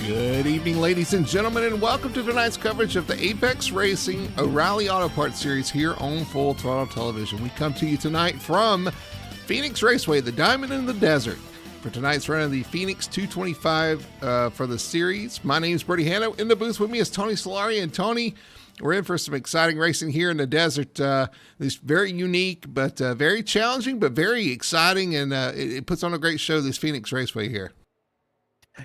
Good evening, ladies and gentlemen, and welcome to tonight's coverage of the Apex Racing O'Reilly Auto Parts Series here on Full Throttle Television. We come to you tonight from Phoenix Raceway, the Diamond in the Desert, for tonight's run of the Phoenix 225 for the series. My name is Bertie Hanna. In the booth with me is Tony Solari. And Tony, we're in for some exciting racing here in the desert. This very unique, but very challenging, but very exciting, and it puts on a great show, this Phoenix Raceway here.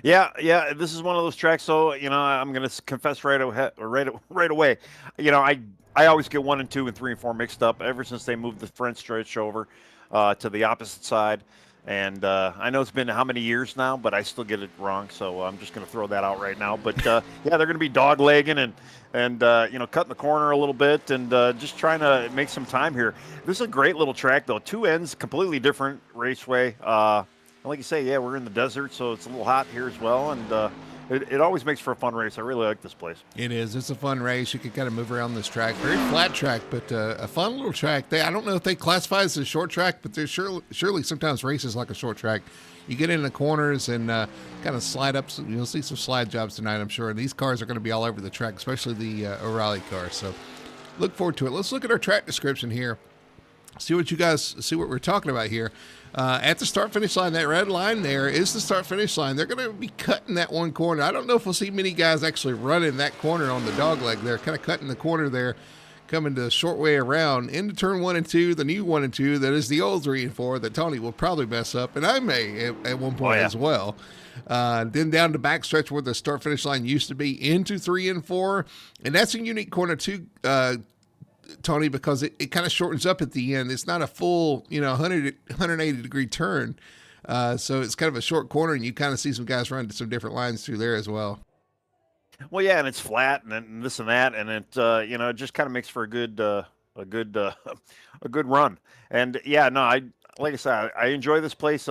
Yeah. This is one of those tracks. So, I'm going to confess right away. I always get 1 and 2 and 3 and 4 mixed up ever since they moved the front stretch over to the opposite side. And I know it's been how many years now, but I still get it wrong. So I'm just going to throw that out right now. But they're going to be dog legging and cutting the corner a little bit and just trying to make some time here. This is a great little track, though. 2 ends, completely different raceway. Like you say, we're in the desert, so it's a little hot here as well, and it always makes for a fun race. I really like this place. It is. It's a fun race. You can kind of move around this track. Very flat track, but a fun little track. I don't know if they classify as a short track, but there's surely sometimes races like a short track. You get in the corners and kind of slide up. You'll see some slide jobs tonight, I'm sure. And these cars are going to be all over the track, especially the O'Reilly car. So look forward to it. Let's look at our track description here. See what we're talking about here. At the start-finish line, that red line there is the start-finish line. They're going to be cutting that one corner. I don't know if we'll see many guys actually running that corner on the dog leg there, kind of cutting the corner there, coming the short way around into turn 1 and 2, the new 1 and 2, that is the old 3 and 4 that Tony will probably mess up, and I may at one point as well. Then down the backstretch where the start-finish line used to be into 3 and 4, and that's a unique corner too, Tony, because it kind of shortens up at the end. It's not a full, 180 degree turn. So it's kind of a short corner, and you kind of see some guys run to some different lines through there as well. Well, yeah, and it's flat and this and that, and it, it just kind of makes for a good run. And like I said, I enjoy this place.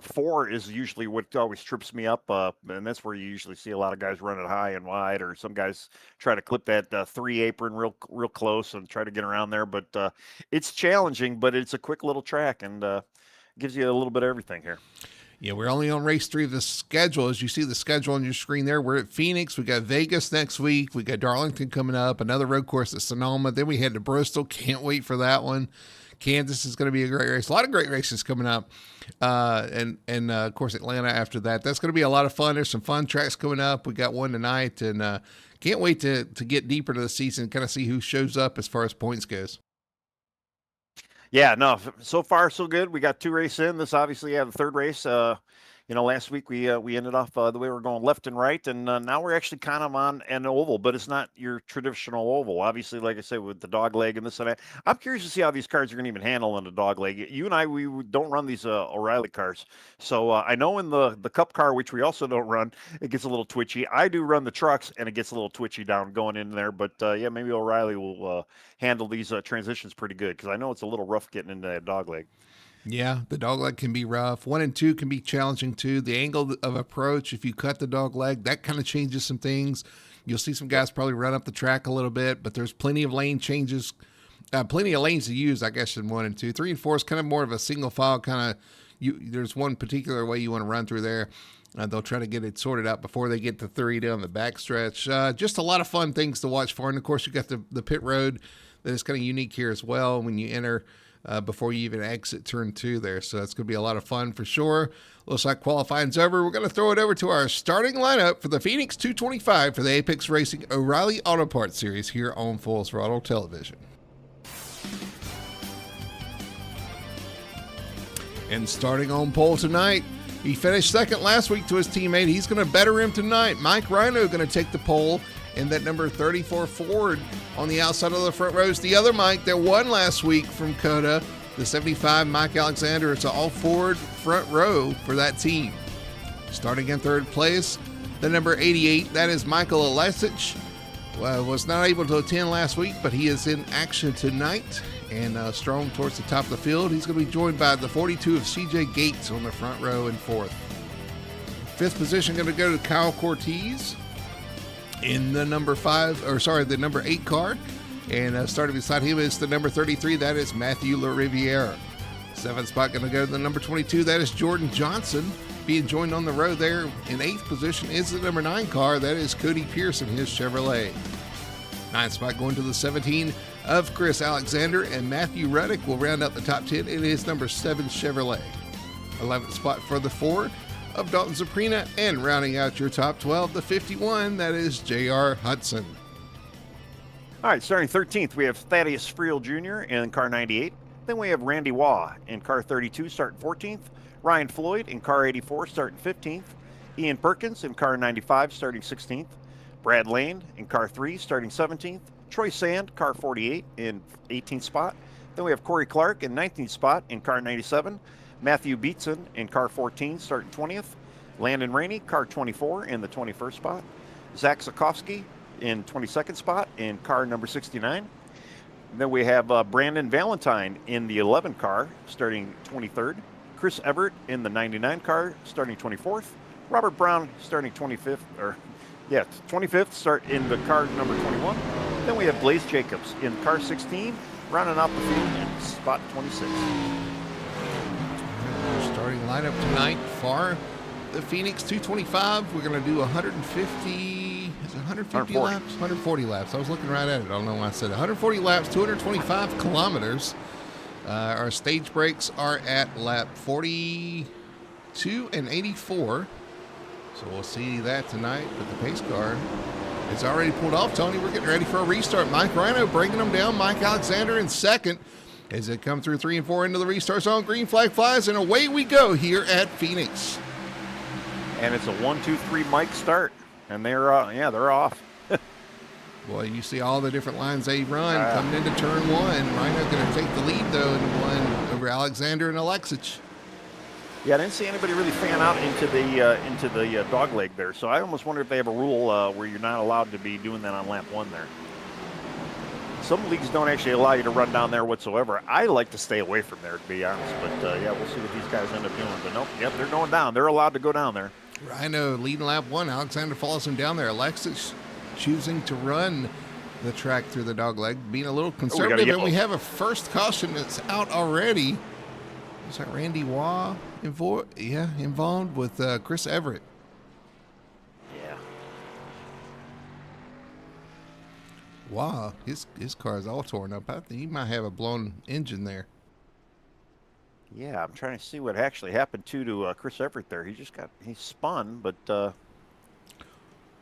4 is usually what always trips me up, and that's where you usually see a lot of guys running high and wide, or some guys try to clip that 3 apron real close and try to get around there. But it's challenging, but it's a quick little track and gives you a little bit of everything here. Yeah, we're only on race 3 of the schedule. As you see the schedule on your screen there, we're at Phoenix. We got Vegas next week. We got Darlington coming up, another road course at Sonoma. Then we head to Bristol. Can't wait for that one. Kansas is going to be a great race. A lot of great races coming up. And of course, Atlanta after that. That's going to be a lot of fun. There's some fun tracks coming up. We got one tonight, and can't wait to get deeper into the season and kind of see who shows up as far as points goes. Yeah, no, so far so good. We got 2 races in. This obviously, the third race. Last week we ended off the way we were going left and right, and now we're actually kind of on an oval, but it's not your traditional oval. Obviously, like I said, with the dog leg and this and that. I'm curious to see how these cars are going to even handle in the dog leg. You and I, we don't run these O'Reilly cars, so I know in the Cup car, which we also don't run, it gets a little twitchy. I do run the trucks, and it gets a little twitchy down going in there, but maybe O'Reilly will handle these transitions pretty good, because I know it's a little rough getting into that dog leg. Yeah, the dog leg can be rough. 1 and 2 can be challenging too. The angle of approach, if you cut the dog leg, that kind of changes some things. You'll see some guys probably run up the track a little bit, but there's plenty of lane changes, plenty of lanes to use, I guess, in 1 and 2. 3 and 4 is kind of more of a single file kind of. There's one particular way you want to run through there. They'll try to get it sorted out before they get to 3 down the backstretch. Just a lot of fun things to watch for. And of course, you got the pit road that is kind of unique here as well when you enter. Before you even exit turn 2 there. So it's going to be a lot of fun for sure. Looks like qualifying's over. We're going to throw it over to our starting lineup for the Phoenix 225 for the Apex Racing O'Reilly Auto Parts Series here on Full Throttle Television. And starting on pole tonight, he finished second last week to his teammate. He's going to better him tonight. Mike Rhino going to take the pole in that number 34 Ford on the outside of the front rows. The other Mike that won last week from COTA, the 75 Mike Alexander. It's an all Ford front row for that team. Starting in third place, the number 88, that is Michael Alesich. Was not able to attend last week, but he is in action tonight and strong towards the top of the field. He's going to be joined by the 42 of CJ Gates on the front row in fourth. Fifth position going to go to Kyle Cortez in the number 8 car. And starting beside him is the number 33. That is Matthew LaRiviere. 7th spot going to go to the number 22. That is Jordan Johnson. Being joined on the road there in 8th position is the number 9 car. That is Cody Pearson, his Chevrolet. 9th spot going to the 17 of Chris Alexander, and Matthew Ruddick will round out the top 10 in his number 7 Chevrolet. 11th spot for the 4 of Dalton Zaprina, and rounding out your top 12, the 51, that is J.R. Hudson. All right, starting 13th, we have Thaddeus Friel Jr. in car 98. Then we have Randy Waugh in car 32, starting 14th. Ryan Floyd in car 84, starting 15th. Ian Perkins in car 95, starting 16th. Brad Lane in car 3, starting 17th. Troy Sand, car 48, in 18th spot. Then we have Corey Clark in 19th spot in car 97. Matthew Beatson in car 14, starting 20th. Landon Rainey, car 24, in the 21st spot. Zach Sikowski in 22nd spot in car number 69. Then we have Brandon Valentine in the 11 car, starting 23rd. Chris Everett in the 99 car, starting 24th. Robert Brown starting 25th, 25th, start in the car number 21. Then we have Blaze Jacobs in car 16, rounding out the field in spot 26. Starting lineup tonight for the Phoenix 225. We're going to do 150, is it 150 laps? 140 laps. I was looking right at it. I don't know why I said it. 140 laps, 225 kilometers. Our stage breaks are at lap 42 and 84. So we'll see that tonight. But the pace car is already pulled off, Tony. We're getting ready for a restart. Mike Rhino bringing them down. Mike Alexander in second as they come through 3 and 4 into the restart zone. Green flag flies, and away we go here at Phoenix. And it's a 1-2-3 Mike start. And they're off. Boy, you see all the different lines they run coming into turn 1. Rhino going to take the lead, though, in one over Alexander and Alexic. Yeah, I didn't see anybody really fan out into the dog leg there. So I almost wonder if they have a rule where you're not allowed to be doing that on lap 1 there. Some leagues don't actually allow you to run down there whatsoever. I like to stay away from there, to be honest. But, yeah, we'll see what these guys end up doing. But, nope, yep, they're going down. They're allowed to go down there. Rhino leading lap 1. Alexander follows him down there. Alexic choosing to run the track through the dog leg, being a little conservative. And we have a first caution that's out already. Is that Randy Waugh involved with Chris Everett? Yeah. Waugh, his car is all torn up. I think he might have a blown engine there. Yeah, I'm trying to see what actually happened to Chris Everett there. He spun, but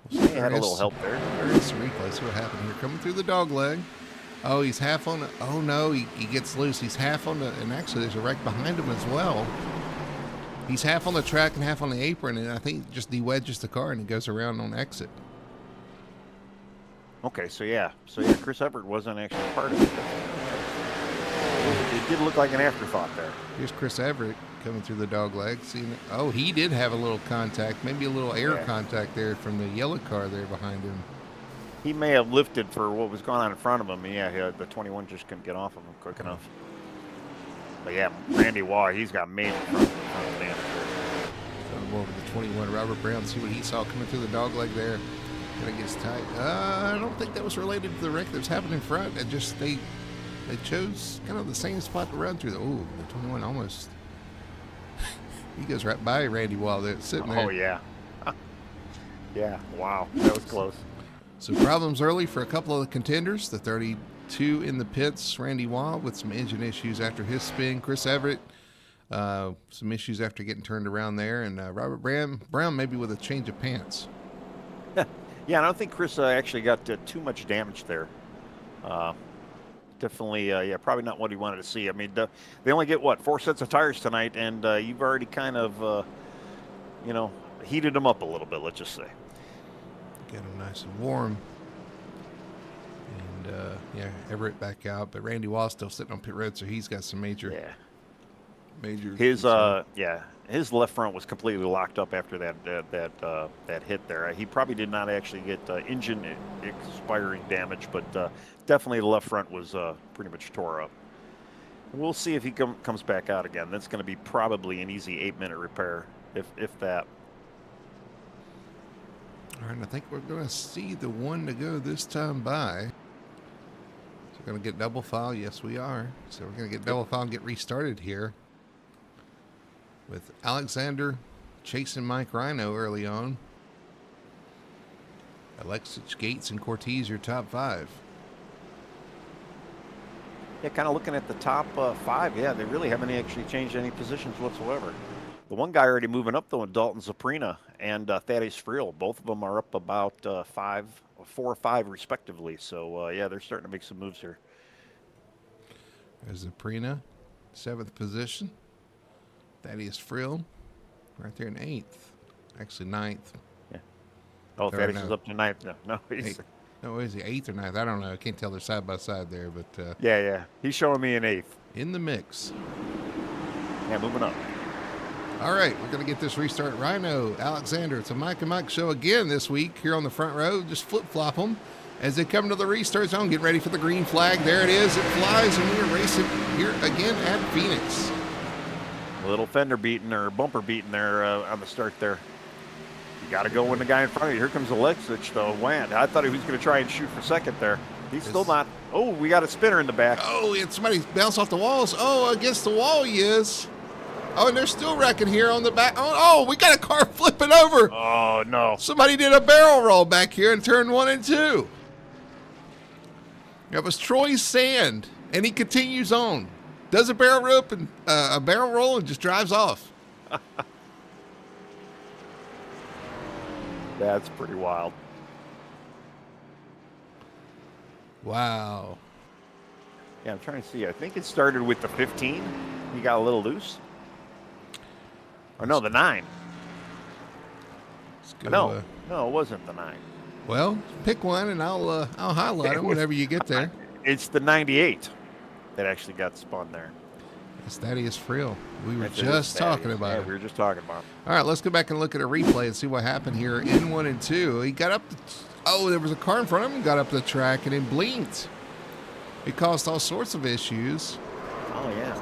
he had a little help there. There is some replay. See what happened here. Coming through the dog leg. Oh, he's half on the, oh no, he gets loose. He's half on the, and actually there's a wreck behind him as well. He's half on the track and half on the apron, and I think just de-wedges the car and he goes around on exit. Okay, so yeah, Chris Everett wasn't actually part of it. It did look like an afterthought there. Here's Chris Everett coming through the dog leg. Oh, he did have a little contact, maybe a little air contact there from the yellow car there behind him. He may have lifted for what was going on in front of him. Yeah, the 21 just couldn't get off of him quick enough. But yeah, Randy Waugh, he's got major front damage there. So we'll go over to 21, Robert Brown, see what he saw coming through the dog leg there. Kind of gets tight. I don't think that was related to the wreck that was happening in front. It just, they chose kind of the same spot to run through. Oh, the 21 almost. He goes right by Randy Waugh there, sitting there. Oh, yeah. Yeah, wow, that was close. So problems early for a couple of the contenders. The 32 in the pits, Randy Waugh, with some engine issues after his spin. Chris Everett, some issues after getting turned around there. And Robert Brown maybe with a change of pants. Yeah, I don't think Chris actually got too much damage there. Definitely, probably not what he wanted to see. I mean, they only get, 4 sets of tires tonight, and you've already kind of, heated them up a little bit, let's just say. Get them nice and warm. And, Everett back out, but Randy Waugh still sitting on pit road, so he's got some major. His left front was completely locked up after that hit there. He probably did not actually get engine expiring damage, but definitely the left front was pretty much tore up. We'll see if he comes back out again. That's going to be probably an easy 8-minute repair, if that. All right, I think we're going to see the one to go this time by. So we're going to get double file. Yes, we are. So we're going to get double file and get restarted here. with Alexander chasing Mike Rhino early on. Alexis, Gates, and Cortez, your top 5. Yeah, kind of looking at the top 5. Yeah, they really haven't actually changed any positions whatsoever. The one guy already moving up, though, Dalton Zaprina and Thaddeus Friel. Both of them are up about 4 or 5 respectively. So, yeah, they're starting to make some moves here. There's Zaprina, 7th position. Thaddeus Friel, right there in 8th. Actually, 9th. Yeah. Oh, Thaddeus is up to 9th now. No, he's... No, is he 8th or 9th? I don't know. I can't tell. They're side by side there, but yeah. He's showing me an 8th. In the mix. Yeah, moving up. All right, we're going to get this restart. Rhino, Alexander. It's a Mike and Mike show again this week here on the front row. Just flip-flop them as they come to the restart zone. Get ready for the green flag. There it is. It flies, and we are racing here again at Phoenix. A little fender beating or bumper beating there on the start there. You got to go when the guy in front of you. Here comes Alexis, though. Wham. I thought he was going to try and shoot for second there. He's still not. Oh, we got a spinner in the back. Oh, and somebody bounced off the walls. Oh, against the wall he is. Oh, and they're still wrecking here on the back. Oh, we got a car flipping over. Oh, no. Somebody did a barrel roll back here in turn 1 and 2. It was Troy Sand, and he continues on. Does a barrel rope and a barrel roll and just drives off. That's pretty wild. Wow. Yeah, I'm trying to see. I think it started with the 15. He got a little loose. Or no, the 9. Go, no, it wasn't the 9. Well, pick one, and I'll highlight them whenever you get there. It's the 98 that actually got spun there. It's Thaddeus Friel. We were just talking about it. Yeah, we were just talking about it. All right, let's go back and look at a replay and see what happened here in 1 and 2. He got up. There was a car in front of him, got up the track, and it blinked. It caused all sorts of issues. Oh, yeah.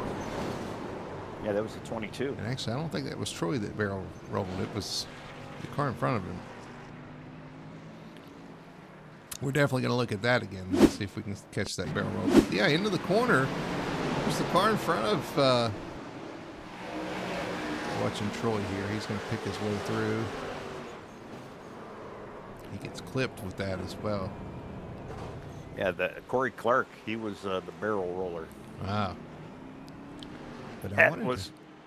Yeah, that was the 22. And actually, I don't think that was Troy that barrel rolled. It was the car in front of him. We're definitely going to look at that again and see if we can catch that barrel roll. Yeah, into the corner. There's the car in front of watching Troy here. He's going to pick his way through. He gets clipped with that as well. Yeah, Corey Clark, he was the barrel roller. Wow. But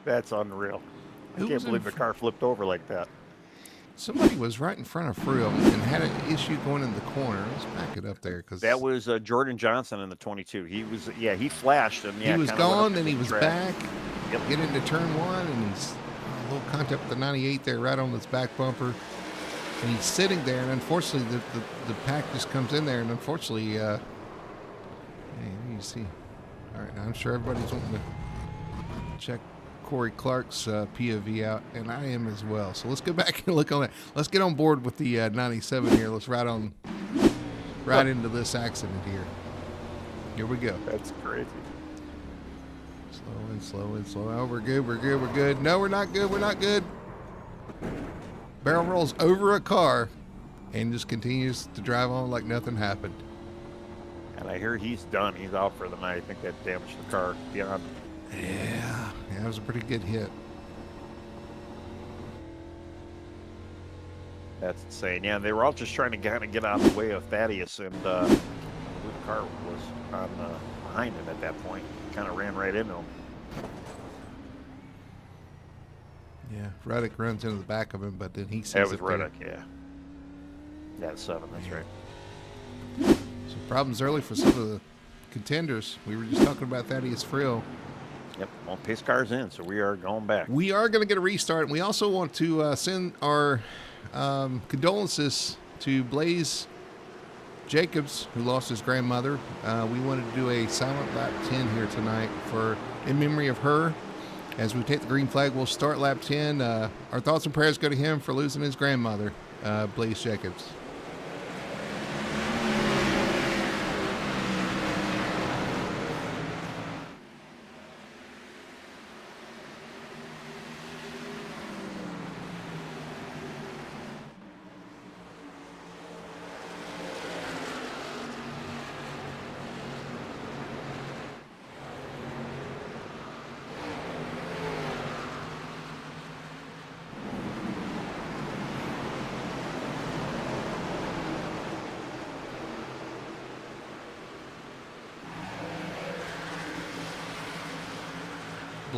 that's unreal. I can't believe the car flipped over like that. Somebody was right in front of Friel and had an issue going in the corner. Let's back it up there because that was Jordan Johnson in the 22. He was, he flashed and he was gone. Then he was back. Yep. Get into turn 1 and he's a little contact with the 98 there, right on this back bumper. And he's sitting there, and unfortunately, the pack just comes in there, and unfortunately, hey, you see. All right, now I'm sure everybody's wanting to check Corey Clark's POV out, and I am as well. So let's go back and look on that. Let's get on board with the 97 here. Let's ride into this accident here. Here we go. That's crazy. Slow and slow. Oh, we're good. No, we're not good. Barrel rolls over a car and just continues to drive on like nothing happened. And I hear he's done. He's out for the night. I think that damaged the car beyond. Yeah, it was a pretty good hit. That's insane. Yeah, they were all just trying to kind of get out of the way of Thaddeus, and the car was on behind him at that point. Kind of ran right into him. Yeah, Reddick runs into the back of him, but then he sees that was it Reddick, yeah. Yeah, 7, that's right. So problems early for some of the contenders. We were just talking about Thaddeus Friel. Yep, well, pace car's in, so we are going back. We are going to get a restart. We also want to send our condolences to Blaze Jacobs, who lost his grandmother. We wanted to do a silent lap 10 here tonight in memory of her. As we take the green flag, we'll start lap 10. Our thoughts and prayers go to him for losing his grandmother, Blaze Jacobs.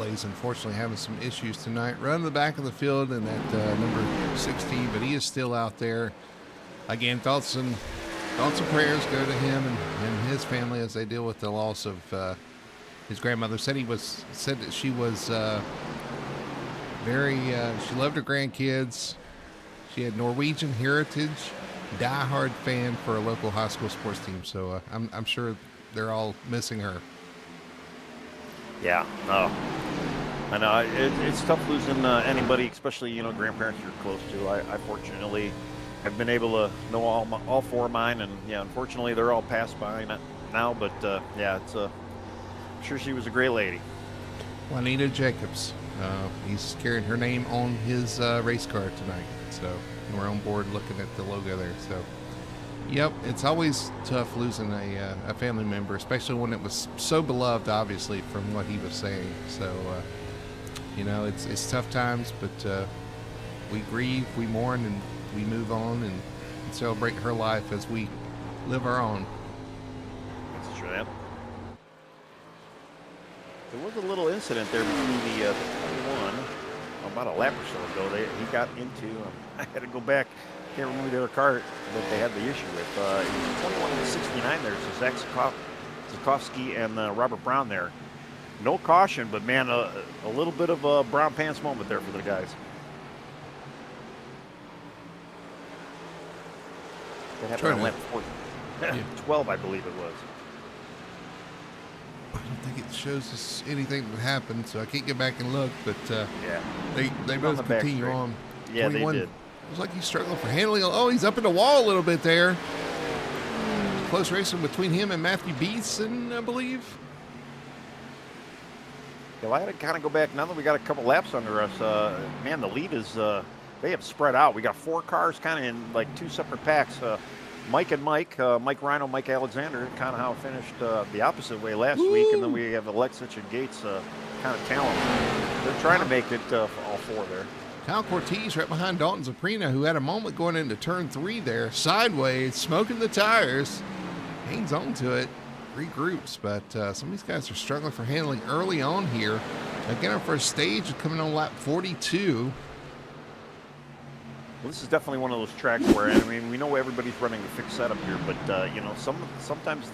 Blaze, unfortunately, having some issues tonight. Running the back of the field in that number 16, but he is still out there. Again, thoughts and prayers go to him and his family as they deal with the loss of his grandmother. Said that she was very. She loved her grandkids. She had Norwegian heritage. Diehard fan for a local high school sports team. So I'm sure they're all missing her. Yeah, no, I know it's tough losing anybody, especially grandparents you're close to. I fortunately have been able to know all four of mine, and yeah, unfortunately they're all passed by now. But yeah, I'm sure she was a great lady. Juanita Jacobs. He's carrying her name on his race car tonight. So we're on board looking at the logo there. So. Yep, it's always tough losing a family member, especially when it was so beloved, obviously, from what he was saying. So, it's tough times, but we grieve, we mourn, and we move on and celebrate her life as we live our own. That's true. There was a little incident there between the 21, about a lap or so ago. He got into, I had to go back. Can't remember the other car that they had the issue with. It was 21 and 69 there, so Zach Zakowski and Robert Brown there. No caution, but man, a little bit of a brown pants moment there for the guys. That happened on lap 12, I believe it was. I don't think it shows us anything that happened, so I can't get back and look, but yeah, they both continue on. Yeah, they did. Looks like he's struggling for handling. Oh, he's up in the wall a little bit there. Close racing between him and Matthew Beeson, I believe. Yeah, I had to kind of go back. Now that we got a couple laps under us, man, the lead is, they have spread out. We got four cars kind of in like two separate packs. Mike and Mike Rhino, Mike Alexander, kind of how it finished the opposite way last week. And then we have Alexich and Gates kind of talent. They're trying to make it all four there. Kyle Cortez right behind Dalton Zaprina, who had a moment going into turn 3 there, sideways, smoking the tires, hangs on to it, regroups, but some of these guys are struggling for handling early on here. Again, our first stage is coming on lap 42. Well, this is definitely one of those tracks where, I mean, we know everybody's running a fixed setup here, but sometimes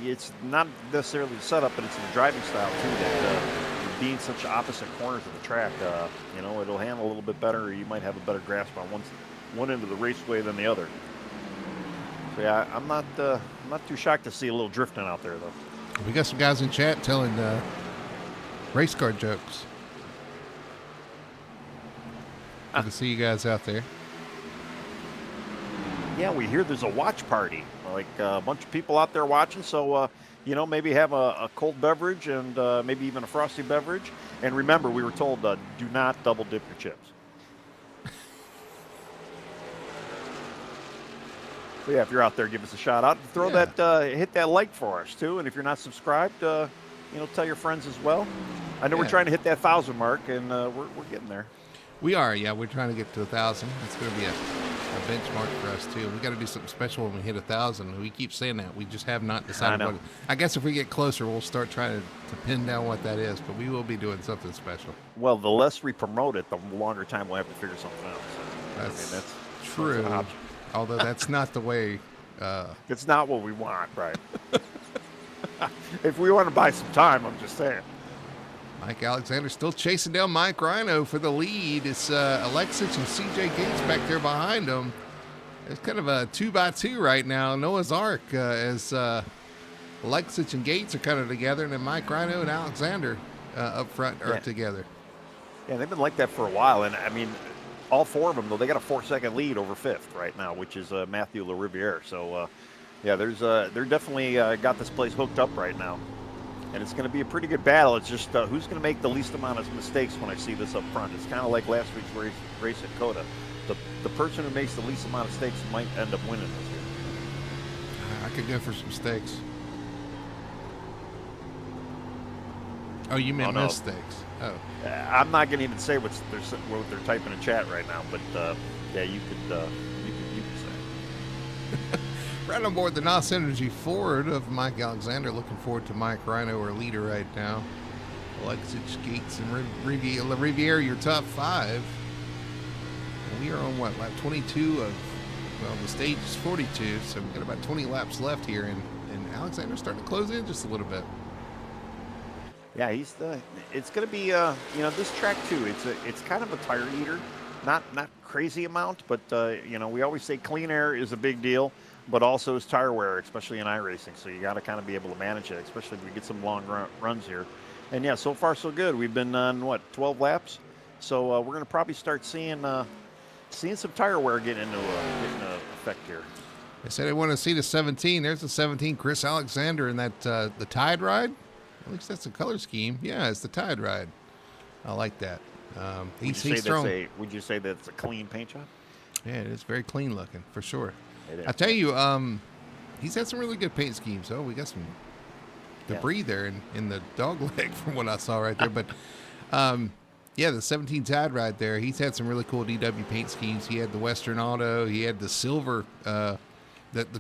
it's not necessarily the setup, but it's the driving style too that being such opposite corners of the track, it'll handle a little bit better, or you might have a better grasp on one end of the raceway than the other. So yeah, I'm not too shocked to see a little drifting out there though. We got some guys in chat telling race car jokes. Good to see you guys out there. Yeah, we hear there's a watch party, like a bunch of people out there watching. So, maybe have a cold beverage and maybe even a frosty beverage. And remember, we were told do not double dip your chips. So yeah, if you're out there, give us a shout out. Hit that like for us too. And if you're not subscribed, tell your friends as well. I know we're trying to hit that 1,000 mark, and we're getting there. We are, yeah. We're trying to get to 1,000. It's going to be a benchmark for us too. We got to do something special when we hit 1,000. We keep saying that. We just have not decided what. I guess if we get closer, we'll start trying to pin down what that is. But we will be doing something special. Well, the less we promote it, the longer time we'll have to figure something out. So, that's true. That's although that's not the way. It's not what we want, right? If we want to buy some time, I'm just saying. Mike Alexander still chasing down Mike Rhino for the lead. It's Alexich and CJ Gates back there behind him. It's kind of a 2x2 right now. Noah's Ark as Alexich and Gates are kind of together, and then Mike Rhino and Alexander up front are together. Yeah, they've been like that for a while. And, I mean, all four of them, though, they got a 4-second lead over fifth right now, which is Matthew LaRiviere. So, they're definitely got this place hooked up right now. And it's going to be a pretty good battle. It's just who's going to make the least amount of mistakes when I see this up front. It's kind of like last week's race at COTA. The person who makes the least amount of mistakes might end up winning this year. I could go for some mistakes. Oh, you meant mistakes. Oh. I'm not going to even say what they're typing in chat right now, but you could say. Right on board the NOS Energy Ford of Mike Alexander. Looking forward to Mike Rhino, our leader right now. Alexich, Gates, and Riviere, your top 5. And we are on what, lap 22 of, well, the stage is 42, so we've got about 20 laps left here, and Alexander's starting to close in just a little bit. Yeah, it's going to be, this track too. It's kind of a tire eater, not crazy amount, but we always say clean air is a big deal, but also is tire wear, especially in iRacing. So you got to kind of be able to manage it, especially if we get some long runs here. And yeah, so far so good. We've been on 12 laps, so we're going to probably start seeing some tire wear getting into effect here. I said I want to see the 17. There's the 17, Chris Alexander, in that the Tide Ride. At least that's the color scheme. Yeah, it's the Tide Ride. I like that. He's strong. Would you say that's a clean paint job? Yeah, it is very clean looking, for sure. I tell you, he's had some really good paint schemes. Oh, we got some debris there in the dog leg from what I saw right there. But, the 17 Tide Ride there, he's had some really cool DW paint schemes. He had the Western Auto. He had the silver, the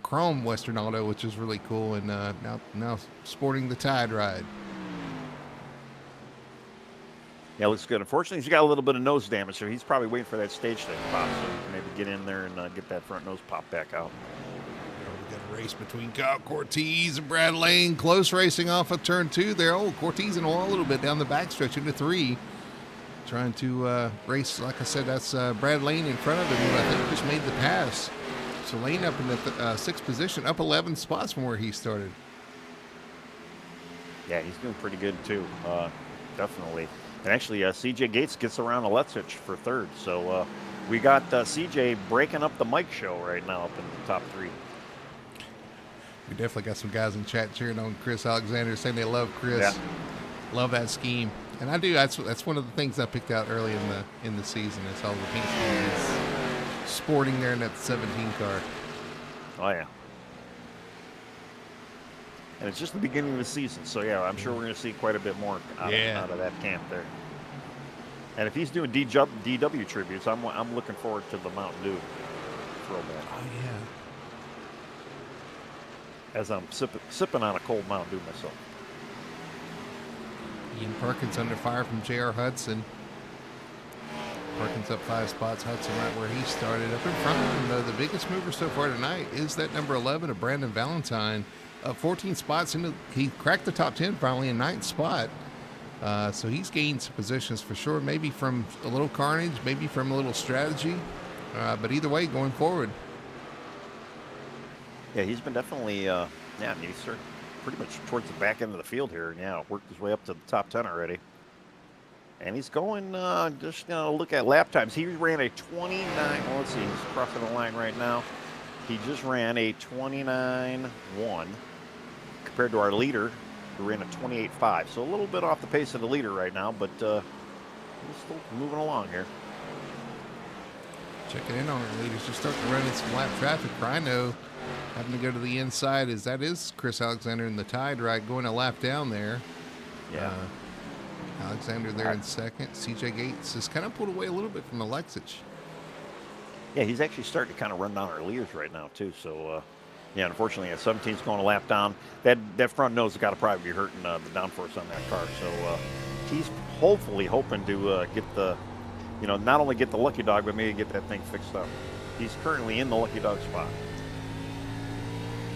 chrome Western Auto, which is really cool. And now sporting the Tide Ride. Yeah, looks good. Unfortunately, he's got a little bit of nose damage, so he's probably waiting for that stage to pop, so he can maybe get in there and get that front nose pop back out. We got a race between Kyle Cortez and Brad Lane. Close racing off of turn 2 there. Oh, Cortez in a little bit down the backstretch into 3. Trying to race, like I said, that's Brad Lane in front of him, who I think just made the pass. So Lane up in the 6th position, up 11 spots from where he started. Yeah, he's doing pretty good, too. Definitely. And actually, CJ Gates gets around Alexich for 3rd. So we got CJ breaking up the Mike show right now up in the top 3. We definitely got some guys in chat cheering on Chris Alexander, saying they love Chris. Yeah. Love that scheme. And I do. That's one of the things I picked out early in the season. Is all the paint schemes sporting there in that 17 car. Oh, yeah. And it's just the beginning of the season, so yeah, I'm sure we're going to see quite a bit more out of that camp there. And if he's doing DW tributes, I'm looking forward to the Mountain Dew throwback. Oh yeah. As I'm sipping on a cold Mountain Dew myself. Ian Perkins under fire from J.R. Hudson. Perkins up 5 spots. Hudson right where he started. Up in front of him, though, the biggest mover so far tonight is that number 11 of Brandon Valentine. 14 spots into, he cracked the top 10 finally in 9th spot. So he's gained some positions for sure, maybe from a little carnage, maybe from a little strategy. But either way, going forward. Yeah, he's been definitely, he's pretty much towards the back end of the field here. Yeah, worked his way up to the top 10 already. And he's going, just going to look at lap times. He ran a 29, well, let's see, he's crossing the line right now. He just ran a 29.1 compared to our leader, who ran a 28.5. So a little bit off the pace of the leader right now, but he's still moving along here. Checking in on our leaders, just starting to run in some lap traffic. Rhino having to go to the inside, that is Chris Alexander in the Tide Ride going a lap down there. Yeah. Alexander there in 2nd. CJ Gates has kind of pulled away a little bit from Alexich. Yeah, he's actually starting to kind of run down our leaders right now, too. So, unfortunately, 17's going a lap down. That front nose has got to probably be hurting the downforce on that car. So, he's hopefully hoping to get the, not only get the lucky dog, but maybe get that thing fixed up. He's currently in the lucky dog spot.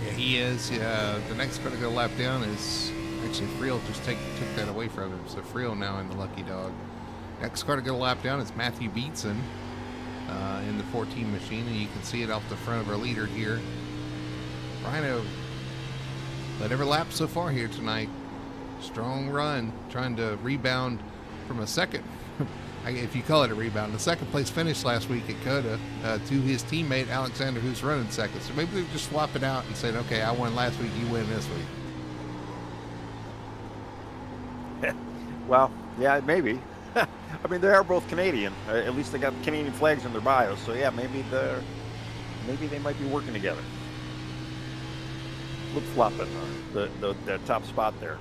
Yeah, he is. The next car to go lap down is actually Friel just took that away from him. So Friel now in the lucky dog. Next car to go lap down is Matthew Beatson in the 14 machine, and you can see it off the front of our leader here. Rhino led every lap so far here tonight. Strong run, trying to rebound from a second, if you call it a rebound, the second place finish last week at COTA to his teammate Alexander, who's running second. So maybe they're just swapping out and saying, okay, I won last week, you win this week. Well, yeah, maybe. I mean, they are both Canadian. At least they got Canadian flags in their bios. So yeah, maybe they might be working together. Flip-flopping the top spot there.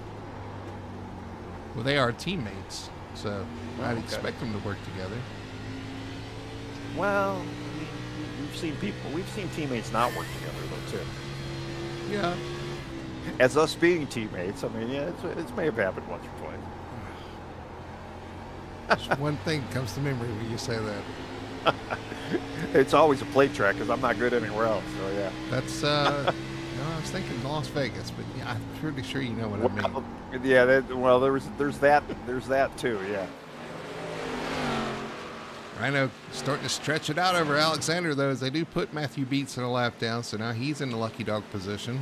Well, they are teammates, so I'd expect them to work together. Well, we've seen teammates not work together though too. Yeah. As us being teammates, I mean, yeah, it's may have happened once or twice. Just one thing comes to memory when you say that. It's always a plate track because I'm not good anywhere else. So yeah. That's no, I was thinking Las Vegas, but yeah, I'm pretty sure you know what I mean. Well, yeah. Well, there's that too. Yeah. Rhino starting to stretch it out over Alexander, though, as they do put Matthew Beets in a lap down, so now he's in the lucky dog position.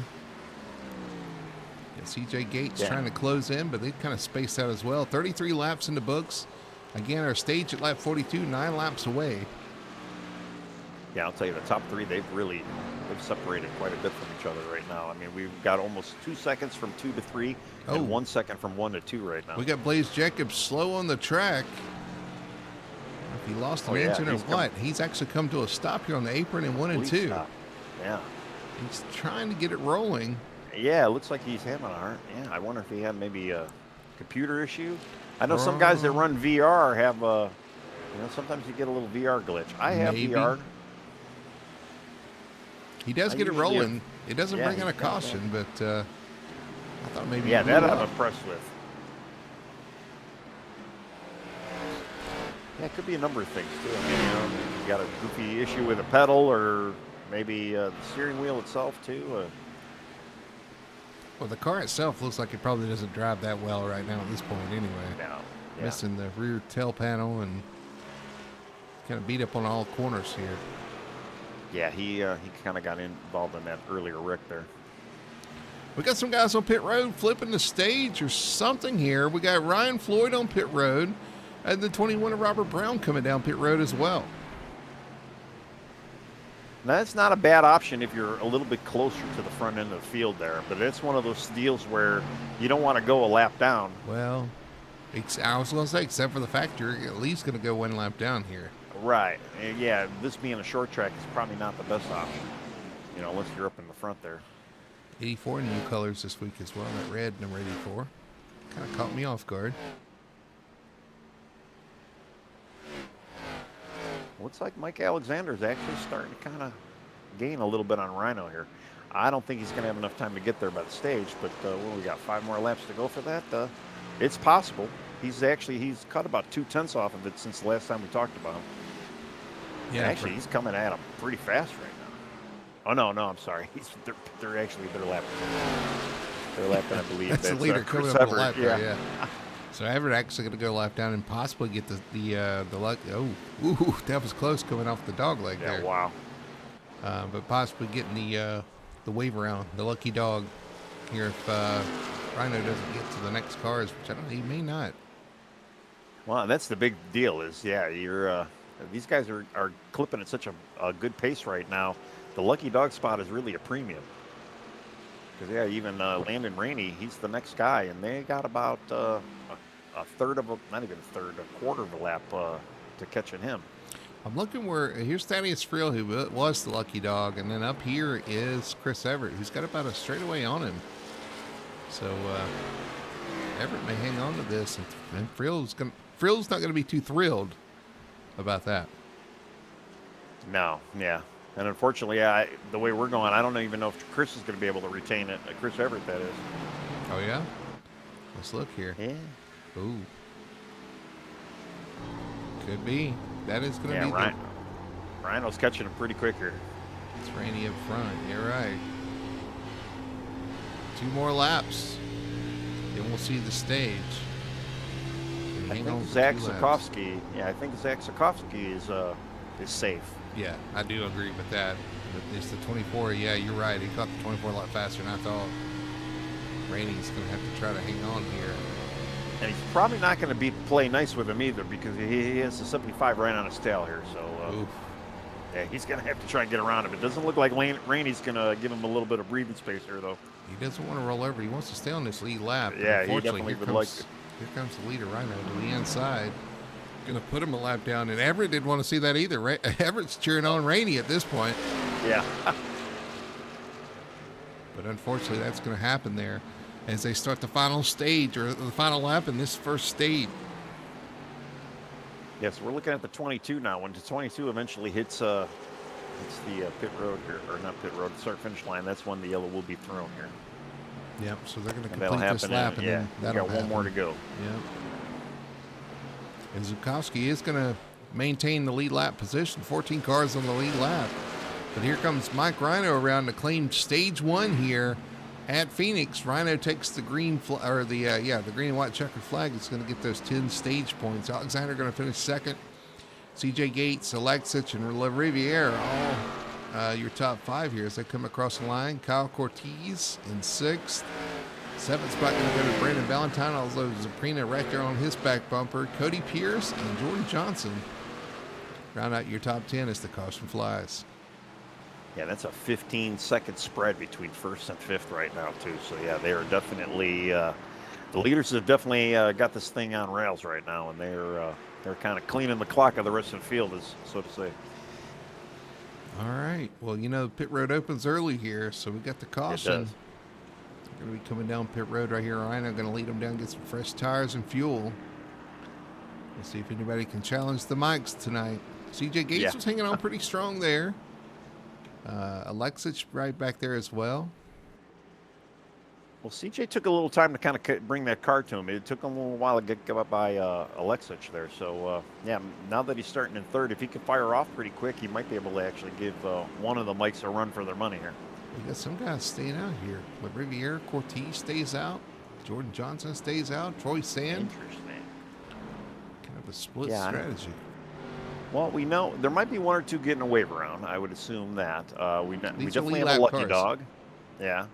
And CJ Gates trying to close in, but they kind of spaced out as well. 33 laps in the books. Again, our stage at lap 42, 9 laps away. Yeah, I'll tell you, the top three, they've separated quite a bit from each other right now. I mean, we've got almost 2 seconds from 2 to 3, and 1 second from 1 to 2 right now. We got Blaze Jacobs slow on the track. If he lost an engine or what, he's actually come to a stop here on the apron in 1 and 2. Stop. Yeah. He's trying to get it rolling. Yeah, it looks like he's having a hard. Yeah, I wonder if he had maybe a computer issue. I know some guys that run VR have sometimes you get a little VR glitch. I have VR. He does get it rolling. It doesn't bring out a caution, but I thought maybe. Yeah, that I'm impressed with. Yeah, it could be a number of things too. I mean, you got a goofy issue with a pedal, or maybe the steering wheel itself too. Well, the car itself looks like it probably doesn't drive that well right now at this point, anyway. No. Yeah. Missing the rear tail panel and kind of beat up on all corners here. Yeah, he kind of got involved in that earlier wreck there. We got some guys on pit road flipping the stage or something here. We got Ryan Floyd on pit road, and the 21 of Robert Brown coming down pit road as well. Now, that's not a bad option if you're a little bit closer to the front end of the field there, but it's one of those deals where you don't want to go a lap down. Well, I was going to say, except for the fact you're at least going to go 1 lap down here. Right. Yeah, this being a short track is probably not the best option, unless you're up in the front there. 84 new colors this week as well, that red number 84. Kind of caught me off guard. Looks like Mike Alexander's actually starting to kind of gain a little bit on Rhino here. I don't think he's going to have enough time to get there by the stage, but we got 5 more laps to go for that. It's possible. He's cut about 0.2 off of it since the last time we talked about him. Yeah, actually, he's coming at him pretty fast right now. Oh no, I'm sorry. They're lapping. They're lapping, I believe. That's the leader coming up the lap. Yeah. So Everett actually going to go lap down and possibly get the luck. Oh, ooh, that was close coming off the dog leg there. Yeah, wow. But possibly getting the wave around, the lucky dog here if Rhino doesn't get to the next cars, which I don't know, he may not. Well, that's the big deal is, you're these guys are clipping at such a good pace right now. The lucky dog spot is really a premium. Because, even Landon Rainey, he's the next guy, and they got about a quarter of a lap to catching him. I'm looking here's Thaddeus Friel, who was the lucky dog, and then up here is Chris Everett, who's got about a straightaway on him. So Everett may hang on to this, and Friel's not going to be too thrilled about that. No, yeah. And unfortunately, the way we're going, I don't even know if Chris is going to be able to retain it. Chris Everett, that is. Oh, yeah? Let's look here. Yeah. Ooh. Could be. That is going to be Rhino's catching him pretty quick here. It's Rainey up front. You're right. 2 more laps. Then we'll see the stage. I think Zach Sikorsky. Yeah, I think Zach Sikorsky is safe. Yeah, I do agree with that. But it's the 24. Yeah, you're right. He caught the 24 a lot faster than I thought. Rainey's going to have to try to hang on here. And he's probably not going to play nice with him either because he has the 75 right on his tail here. So, yeah, he's going to have to try and get around him. It doesn't look like Rainey's going to give him a little bit of breathing space here, though. He doesn't want to roll over. He wants to stay on this lead lap. Yeah, he definitely would like to. Here comes the leader, Rhino, to the inside. Going to put him a lap down, and Everett didn't want to see that either. Everett's cheering on Rainey at this point. Yeah. But unfortunately, that's going to happen there as they start the final stage or the final lap in this first stage. Yes, we're looking at the 22 now. When the 22 eventually hits the pit road here, or not pit road, start-finish line, that's when the yellow will be thrown here. Yep, so they're going to complete this lap, and then that'll happen. 1 more to go. Yep. And Zukowski is going to maintain the lead lap position, 14 cars on the lead lap. But here comes Mike Rhino around to claim stage 1 here at Phoenix. Rhino takes the green the green and white checkered flag. It's going to get those 10 stage points. Alexander going to finish second. CJ Gates, Alexich, and Riviere all your top 5 here as they come across the line. Kyle Cortez in 6th. 7th spot going to go to Brandon Valentine, although Zaprina right there on his back bumper. Cody Pierce and Jordan Johnson round out your top 10 as the caution flies. Yeah, that's a 15-second spread between 1st and 5th right now, too. So, yeah, they are definitely the leaders have definitely got this thing on rails right now, and they're kind of cleaning the clock of the rest of the field, so to say. All right. Well, pit road opens early here, so we got the caution. It does. They're going to be coming down pit road right here. Rhino going to lead them down, get some fresh tires and fuel. We'll see if anybody can challenge the mics tonight. CJ Gates was hanging on pretty strong there. Alexich right back there as well. Well, CJ took a little time to kind of bring that car to him. It took him a little while to get up by Alexich there. So, now that he's starting in 3rd, if he can fire off pretty quick, he might be able to actually give one of the mics a run for their money here. We got some guys staying out here. But Riviere Cortez stays out. Jordan Johnson stays out. Troy Sand. Interesting. Kind of a split strategy. Well, we know there might be 1 or 2 getting a wave around. I would assume that. We definitely have a lucky cars. dog. Yeah.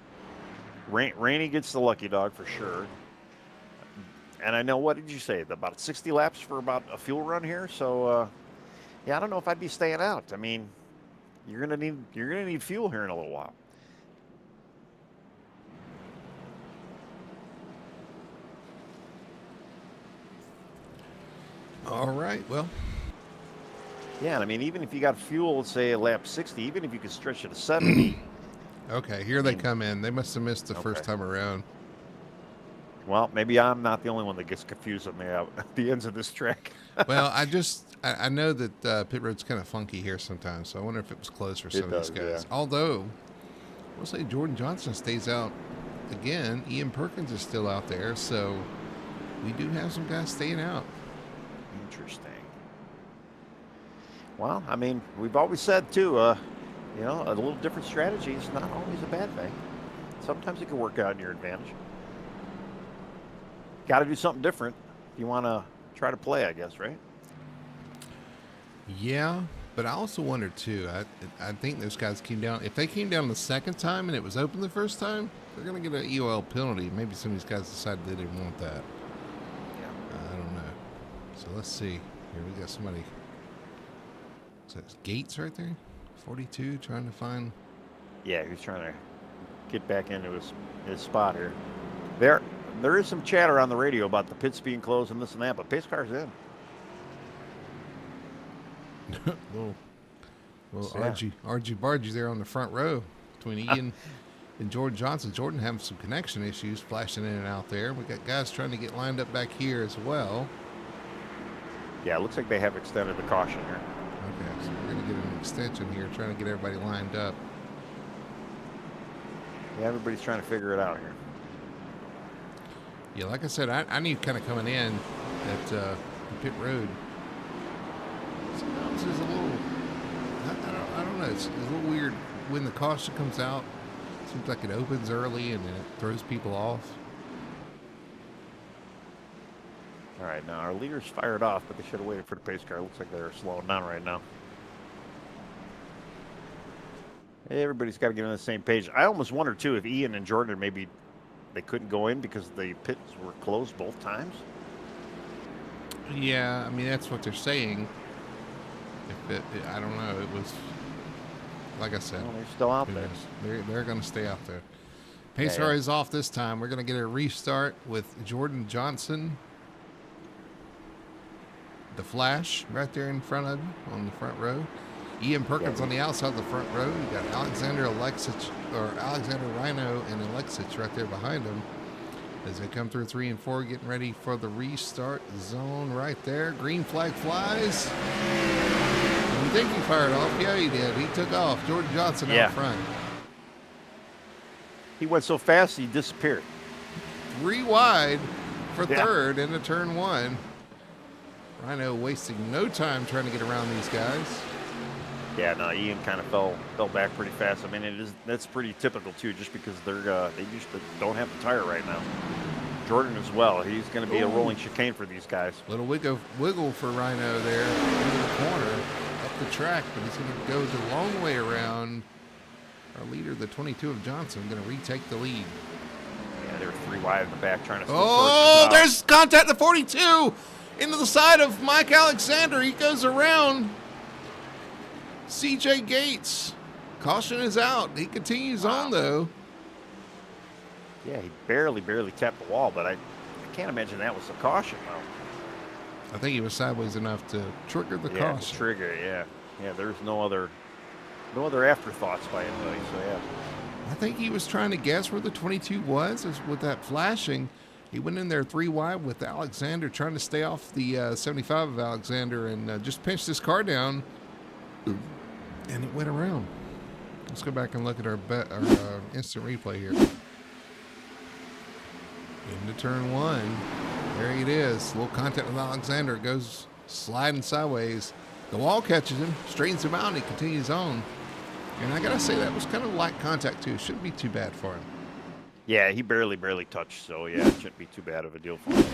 Rainey gets the lucky dog for sure. And I know, what did you say? About 60 laps for about a fuel run here. So, I don't know if I'd be staying out. I mean, you're gonna need fuel here in a little while. All right. Well. Yeah, and I mean, even if you got fuel, say at lap 60, even if you could stretch it to 70. Okay, here they come in. They must have missed the first time around. Well, maybe I'm not the only one that gets confused on the ends of this track. Well, I know that pit road's kind of funky here sometimes, so I wonder if it was closed for some of these guys. Yeah. Although, we'll say Jordan Johnson stays out again. Ian Perkins is still out there, so we do have some guys staying out. Interesting. Well, I mean, we've always said, too, a little different strategy is not always a bad thing. Sometimes it can work out in your advantage. Got to do something different if you want to try to play, I guess, right? Yeah, but I also wonder, too, I think those guys came down. If they came down the second time and it was open the first time, they're going to get an EOL penalty. Maybe some of these guys decided they didn't want that. Yeah. I don't know. So let's see. Here we got somebody. So it's Gates right there, 42, trying to find. Yeah, he's trying to get back into his spot here. There is some chatter on the radio about the pits being closed and this and that, but pace car's in. Well, RG Bargy there on the front row between Ian and Jordan Johnson. Jordan having some connection issues, flashing in and out there. We got guys trying to get lined up back here as well. Yeah, it looks like they have extended the caution here. Okay, so we're going to get an extension here, trying to get everybody lined up. Yeah, everybody's trying to figure it out here. Yeah, like I said, I knew kind of coming in that the pit road. Sometimes it's a little, I don't know, it's a little weird when the caution comes out. It seems like it opens early and then it throws people off. All right, now our leader's fired off, but they should have waited for the pace car. Looks like they're slowing down right now. Everybody's got to get on the same page. I almost wonder, too, if Ian and Jordan maybe they couldn't go in because the pits were closed both times. Yeah, I mean, that's what they're saying. I don't know. It was, like I said. Well, they're still out there. They're going to stay out there. Pace car is off this time. We're going to get a restart with Jordan Johnson. The Flash right there in front of you on the front row. Ian Perkins on the outside of the front row. You got Alexander Rhino and Alexich right there behind him as they come through 3 and 4, getting ready for the restart zone right there. Green flag flies. You think he fired off? Yeah, he did. He took off. Jordan Johnson out front. He went so fast he disappeared. 3 wide for third into turn 1. Rhino wasting no time trying to get around these guys. Yeah, no, Ian kind of fell back pretty fast. I mean, that's pretty typical too, just because they usually don't have the tire right now. Jordan as well. He's going to be a rolling chicane for these guys. Little wiggle for Rhino there into the corner, up the track, but he's going to go the long way around. Our leader, the 22 of Johnson, going to retake the lead. Yeah, they're 3 wide in the back trying to. Oh, there's contact the 42 into the side of Mike Alexander. He goes around CJ Gates. Caution is out. He continues on though. Yeah, he barely tapped the wall, but I can't imagine that was a caution though. I think he was sideways enough to trigger the caution. Trigger, yeah. There's no other afterthoughts by anybody. So yeah. I think he was trying to guess where the 22 was with that flashing. He went in there 3 wide with Alexander, trying to stay off the 75 of Alexander, and just pinched his car down, and it went around. Let's go back and look at our instant replay here. Into turn 1. There it is. A little contact with Alexander. It goes sliding sideways. The wall catches him, straightens him out, and he continues on. And I got to say, that was kind of light contact, too. Shouldn't be too bad for him. Yeah, he barely touched, so yeah, it shouldn't be too bad of a deal for him.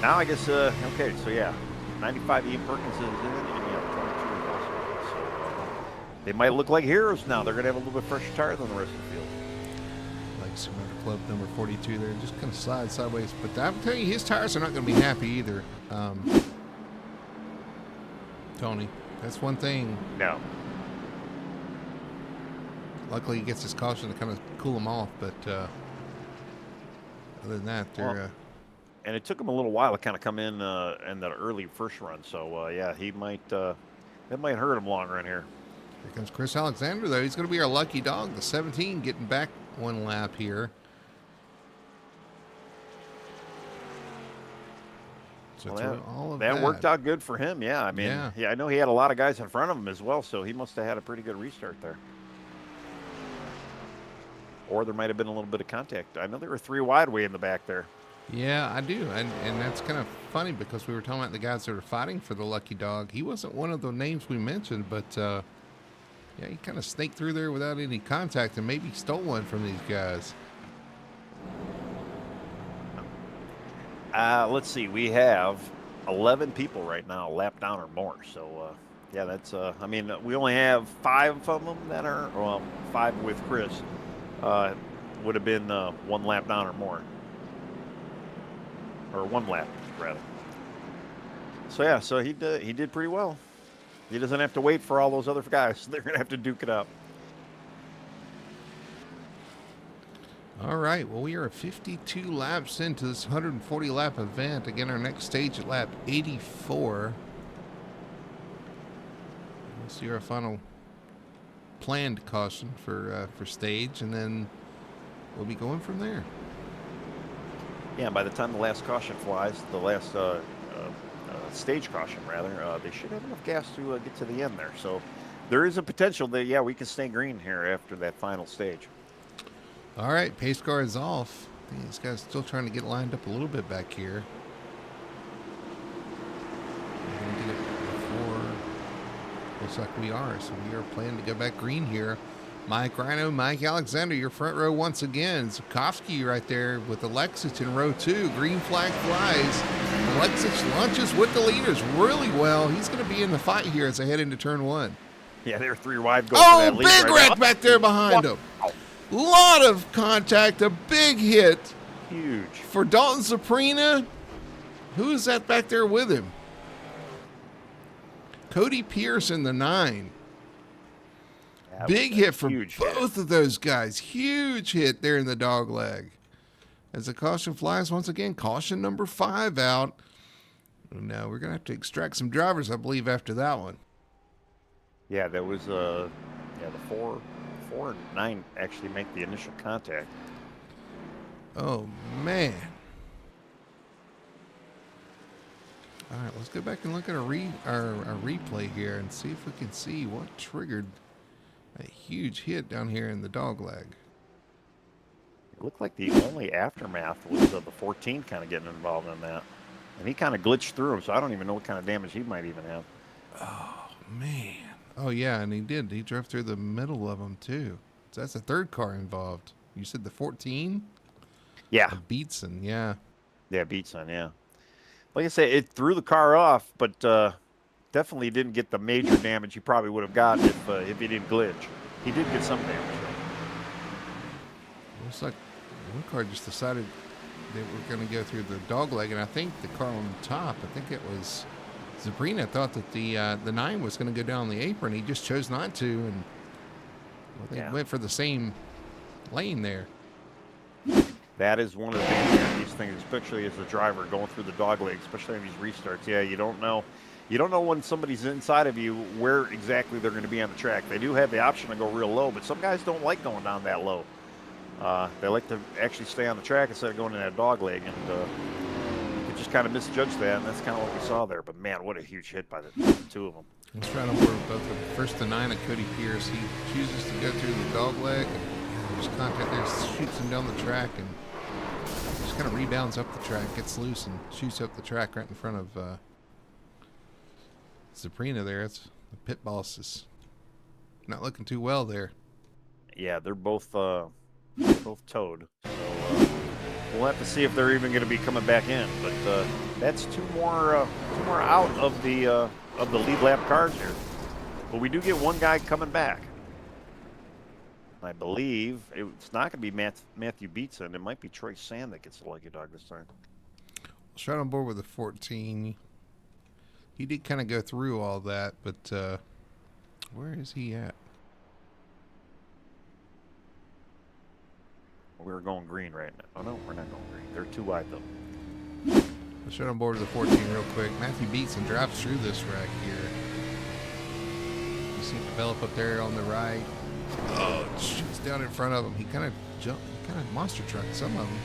Now I guess, okay, so yeah, 95 Ian Perkins is in, and 22 is also in. So they might look like heroes now. They're going to have a little bit fresher tire than the rest of the field. Legacy Motor Club number 42 there, just kind of slides sideways. But I'm telling you, his tires are not going to be happy either. Tony, that's one thing. No. Luckily, he gets his caution to kind of cool him off, but other than that, they're... and it took him a little while to kind of come in that early first run, so yeah, he might that might hurt him long run here. Here comes Chris Alexander, though. He's going to be our lucky dog, the 17, getting back 1 lap here. So well, that worked out good for him, yeah. I mean, yeah, I know he had a lot of guys in front of him as well, so he must have had a pretty good restart there. Or there might have been a little bit of contact. I know they were 3 wide way in the back there. Yeah, I do. And that's kind of funny because we were talking about the guys that are fighting for the lucky dog. He wasn't one of the names we mentioned, but yeah, he kind of snaked through there without any contact and maybe stole one from these guys. Let's see. We have 11 people right now, lap down or more. So, yeah, that's, I mean, we only have 5 of them that are, well, 5 with Chris. Would have been 1 lap down or more. Or 1 lap, rather. So, yeah, so he did pretty well. He doesn't have to wait for all those other guys. They're going to have to duke it out. All right, well, we are 52 laps into this 140-lap event. Again, our next stage at lap 84. We'll see our final planned caution for stage, and then we'll be going from there. Yeah, by the time the last caution flies, the last stage caution, rather, they should have enough gas to get to the end there. So there is a potential that, yeah, we can stay green here after that final stage. All right, pace car is off. I think this guy's still trying to get lined up a little bit back here. Did it before. Looks like we are, so we are planning to go back green here. Mike Rhino, Mike Alexander, your front row once again. Zukovsky right there with Alexich in row 2. Green flag flies. Alexich launches with the leaders really well. He's going to be in the fight here as they head into turn 1. Yeah, they're 3 wide. Going for that lead big right wreck back there behind him. Lot of contact, a big hit. Huge. For Dalton Zaprina. Who is that back there with him? Cody Pearson, the 9. Big hit for both of those guys. Huge hit there in the dog leg. As the caution flies once again, caution number 5 out. Now we're going to have to extract some drivers, I believe, after that one. Yeah, that was the 4 and 9 actually make the initial contact. Oh, man. All right, let's go back and look at our replay here and see if we can see what triggered a huge hit down here in the dog leg. It looked like the only aftermath was the 14 kind of getting involved in that. And he kind of glitched through him, so I don't even know what kind of damage he might even have. Oh, man. Oh, yeah, and he did. He drove through the middle of them, too. So that's the third car involved. You said the 14? Yeah. Beatson, yeah. Yeah, Beatson, yeah. Like I say, it threw the car off, but definitely didn't get the major damage he probably would have gotten if he didn't glitch. He did get some damage. Looks like one car just decided they were going to go through the dog leg, and I think the car on top, I think it was Zabrina, thought that the 9 was going to go down the apron. He just chose not to, and well, they went for the same lane there. That is one of the these things, especially as a driver going through the dog leg, especially on these restarts. Yeah, you don't know when somebody's inside of you where exactly they're going to be on the track. They do have the option to go real low, but some guys don't like going down that low. They like to actually stay on the track instead of going in that dog leg, and you could just kind of misjudge that, and that's kind of what we saw there. But man, what a huge hit by the two of them. Let's try to board with both of them. First, the 9 of Cody Pierce. He chooses to go through the dog leg, and there's contact there, shoots him down the track, and just kind of rebounds up the track, gets loose, and shoots up the track right in front of Zabrina there. It's the pit boss is not looking too well there. Yeah, they're both towed. So we'll have to see if they're even going to be coming back in. But that's two more out of the lead lap cars here. But we do get one guy coming back. I believe it's not going to be Matthew Beatson. It might be Troy Sand that gets the lucky dog this time. Let's right on board with the 14. He did kind of go through all that, but where is he at? We're going green right now. Oh, no, we're not going green. They're too wide, though. Let's right on board with the 14 real quick. Matthew Beatson drives through this wreck here. You see it develop up there on the right. Oh, it shoots down in front of him. He kind of monster trucked some of them.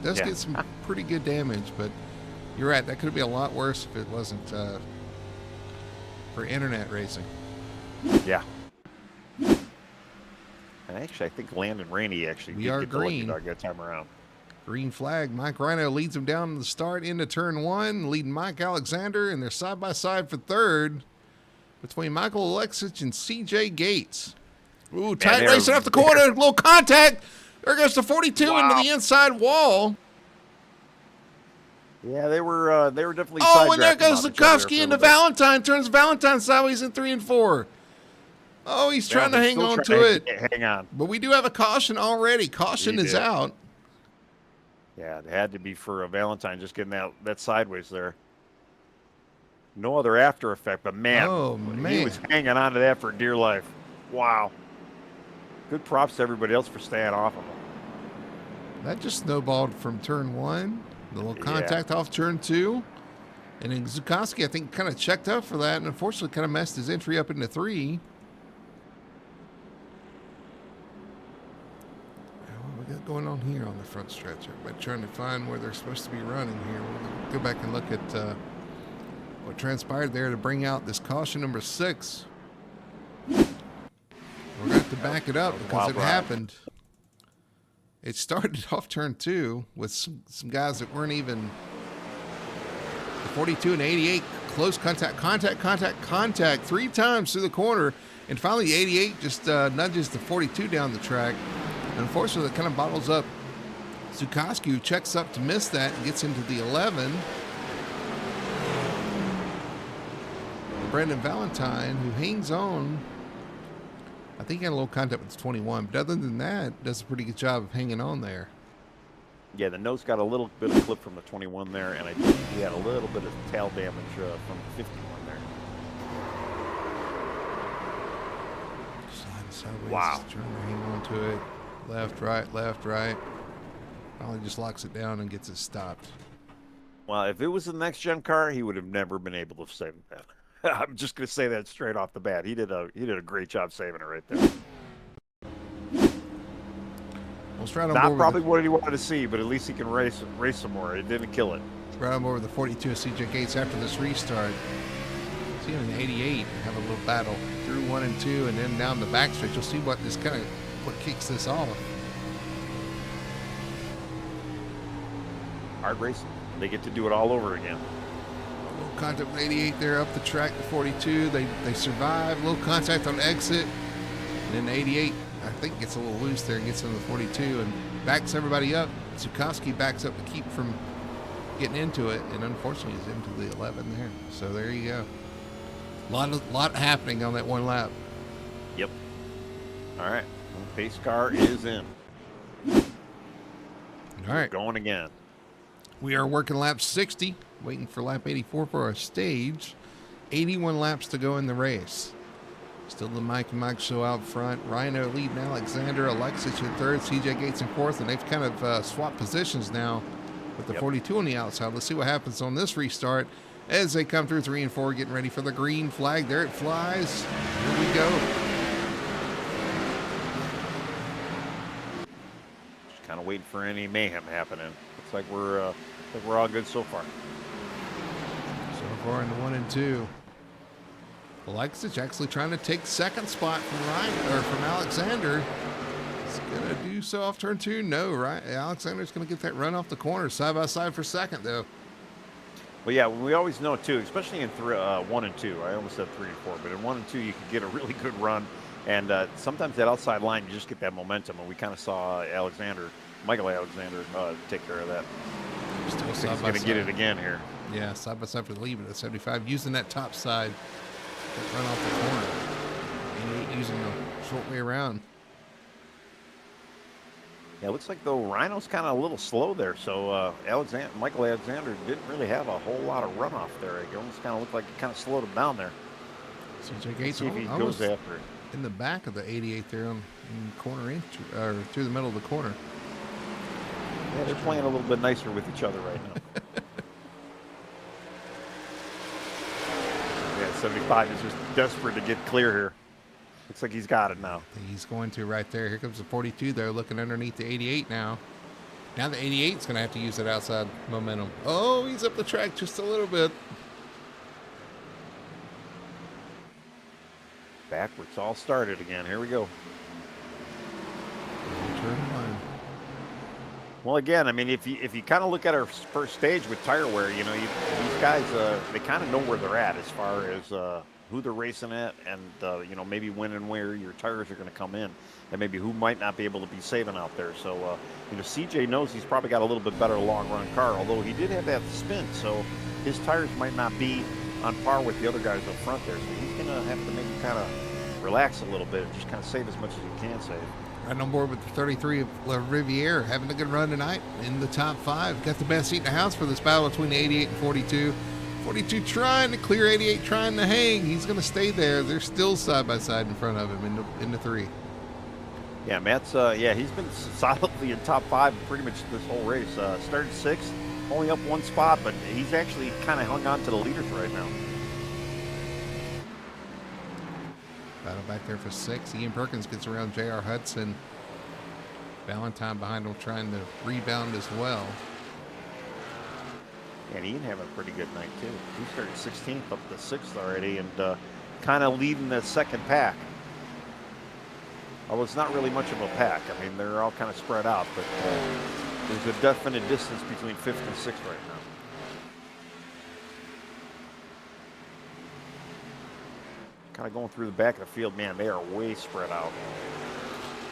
Does get some pretty good damage, but you're right. That could be a lot worse if it wasn't for internet racing. Yeah. And actually, I think Landon Rainey actually did get the lucky dog that time around. Green flag. Mike Rhino leads him down the start into turn 1, leading Mike Alexander, and they're side by side for third between Michael Alexich and CJ Gates. Ooh, tight racing off the corner, a little contact. There goes the 42 into the inside wall. Yeah, they were definitely. Oh, and there goes Zukovsky into Valentine. Turns Valentine sideways in 3 and 4. Oh, he's trying to hang on to it. Hang on. But we do have a caution already. Caution is out. Yeah, it had to be for a Valentine just getting that sideways there. No other after effect, but man, he was hanging on to that for dear life. Wow. Good props to everybody else for staying off of him. That just snowballed from turn 1. The little contact off turn 2. And then Zukovsky, I think, kind of checked up for that and unfortunately kind of messed his entry up into 3. What we got going on here on the front stretch? Everybody trying to find where they're supposed to be running here. We'll go back and look at what transpired there to bring out this caution number 6. We're going to have to back it up because it happened. It started off turn 2 with some guys that weren't even the 42 and 88 close contact 3 times through the corner, and finally the 88 just nudges the 42 down the track. And unfortunately, it kind of bottles up Zukovsky, who checks up to miss that and gets into the 11. Brendan Valentine, who hangs on. I think he had a little contact with the 21, but other than that, does a pretty good job of hanging on there. Yeah, the nose got a little bit of clip from the 21 there, and I think he had a little bit of tail damage from the 51 there. Sideways, wow. Trying to hang on to it. Left, right. Finally just locks it down and gets it stopped. Well, if it was the next gen car, he would have never been able to save that. I'm just going to say that straight off the bat. He did a great job saving it right there. Not probably what he wanted to see, but at least he can race some more. It didn't kill it. Right on board with the 42 of CJ Gates after this restart. See him in 88 have a little battle through 1 and 2, and then down the backstretch. You'll see what kicks this off. Hard racing. they get to do it all over again. Little contact with 88 there up the track to 42. They survive. Little contact on exit. And then 88, I think, gets a little loose there and gets into the 42 and backs everybody up. Zukowski backs up to keep from getting into it, and unfortunately he's into the 11 there. So there you go. Lot happening on that one lap. Yep. All right. Well, pace car is in. All right. Going again. We are working lap 60, waiting for lap 84 for our stage. 81 laps to go in the race. Still the Mike and Mike show out front. Rhino leading Alexander, Alexis in third, CJ Gates in fourth, and they've kind of swapped positions now with the 42 on the outside. Let's see what happens on this restart as they come through 3 and 4, getting ready for the green flag. There it flies. Here we go. Just kind of waiting for any mayhem happening. Looks like we're all good so far. So far in the 1 and 2. Alexis actually trying to take second spot from Alexander. He's gonna do so off turn 2. No, right? Alexander's gonna get that run off the corner, side by side for second though. Well, yeah, we always know too, especially in 1 and 2. I almost said 3 and 4, but in 1 and 2 you can get a really good run, and sometimes that outside line you just get that momentum, and we kind of saw Michael Alexander, take care of that. Still He's going to get it again here. Yeah, side by side for the lead at 75, using that top side. Run off the corner. 88 using the short way around. Yeah, it looks like though Rhino's kind of a little slow there, so Michael Alexander didn't really have a whole lot of runoff there. It almost kind of looked like it kind of slowed him down there. CJ Gates see if he goes after it. In the back of the 88 there in corner inch, or through the middle of the corner. Yeah, they're playing a little bit nicer with each other right now. Yeah, 75 is just desperate to get clear here. Looks like he's got it now. He's going to right there. Here comes the 42 though, looking underneath the 88 now. Now the 88 is going to have to use that outside momentum. Oh, he's up the track just a little bit. Backwards, all started again. Here we go. Turn one. Well, again, I mean, if you kind of look at our first stage with tire wear, you know, these guys, they kind of know where they're at as far as who they're racing at, and you know, maybe when and where your tires are going to come in, and maybe who might not be able to be saving out there. So, you know, CJ knows he's probably got a little bit better long run car, although he did have that spin, so his tires might not be on par with the other guys up front there. So he's going to have to maybe kind of relax a little bit, just kind of save as much as he can save. Right on board with the 33 of La Riviere, having a good run tonight in the top 5. Got the best seat in the house for this battle between 88 and 42. 42 trying to clear, 88 trying to hang. He's going to stay there. They're still side by side in front of him in the 3. Yeah, Matt's he's been solidly in top 5 pretty much this whole race. Started 6th, only up 1 spot, but he's actually kind of hung on to the leaders right now. Battle back there for 6. Ian Perkins gets around J.R. Hudson. Valentine behind him trying to rebound as well. And Ian having a pretty good night too. He started 16th up to 6th already, and kind of leading the second pack. Although it's not really much of a pack. I mean, they're all kind of spread out, but there's a definite distance between 5th and 6th right now. Kind of going through the back of the field, man, they are way spread out.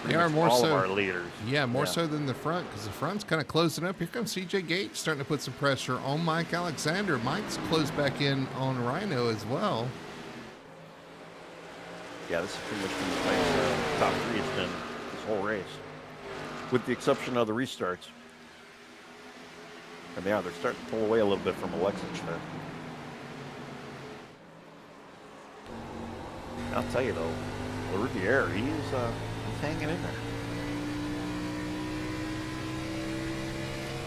They are more all so. Of our leaders. Yeah, more so than the front, because the front's kind of closing up. Here comes CJ Gates starting to put some pressure on Mike Alexander. Mike's closed back in on Rhino as well. Yeah, this is pretty much been the place. Top 3 has been this whole race, with the exception of the restarts. And yeah, they're starting to pull away a little bit from Alexis there. I'll tell you though, La Riviere, he's hanging in there.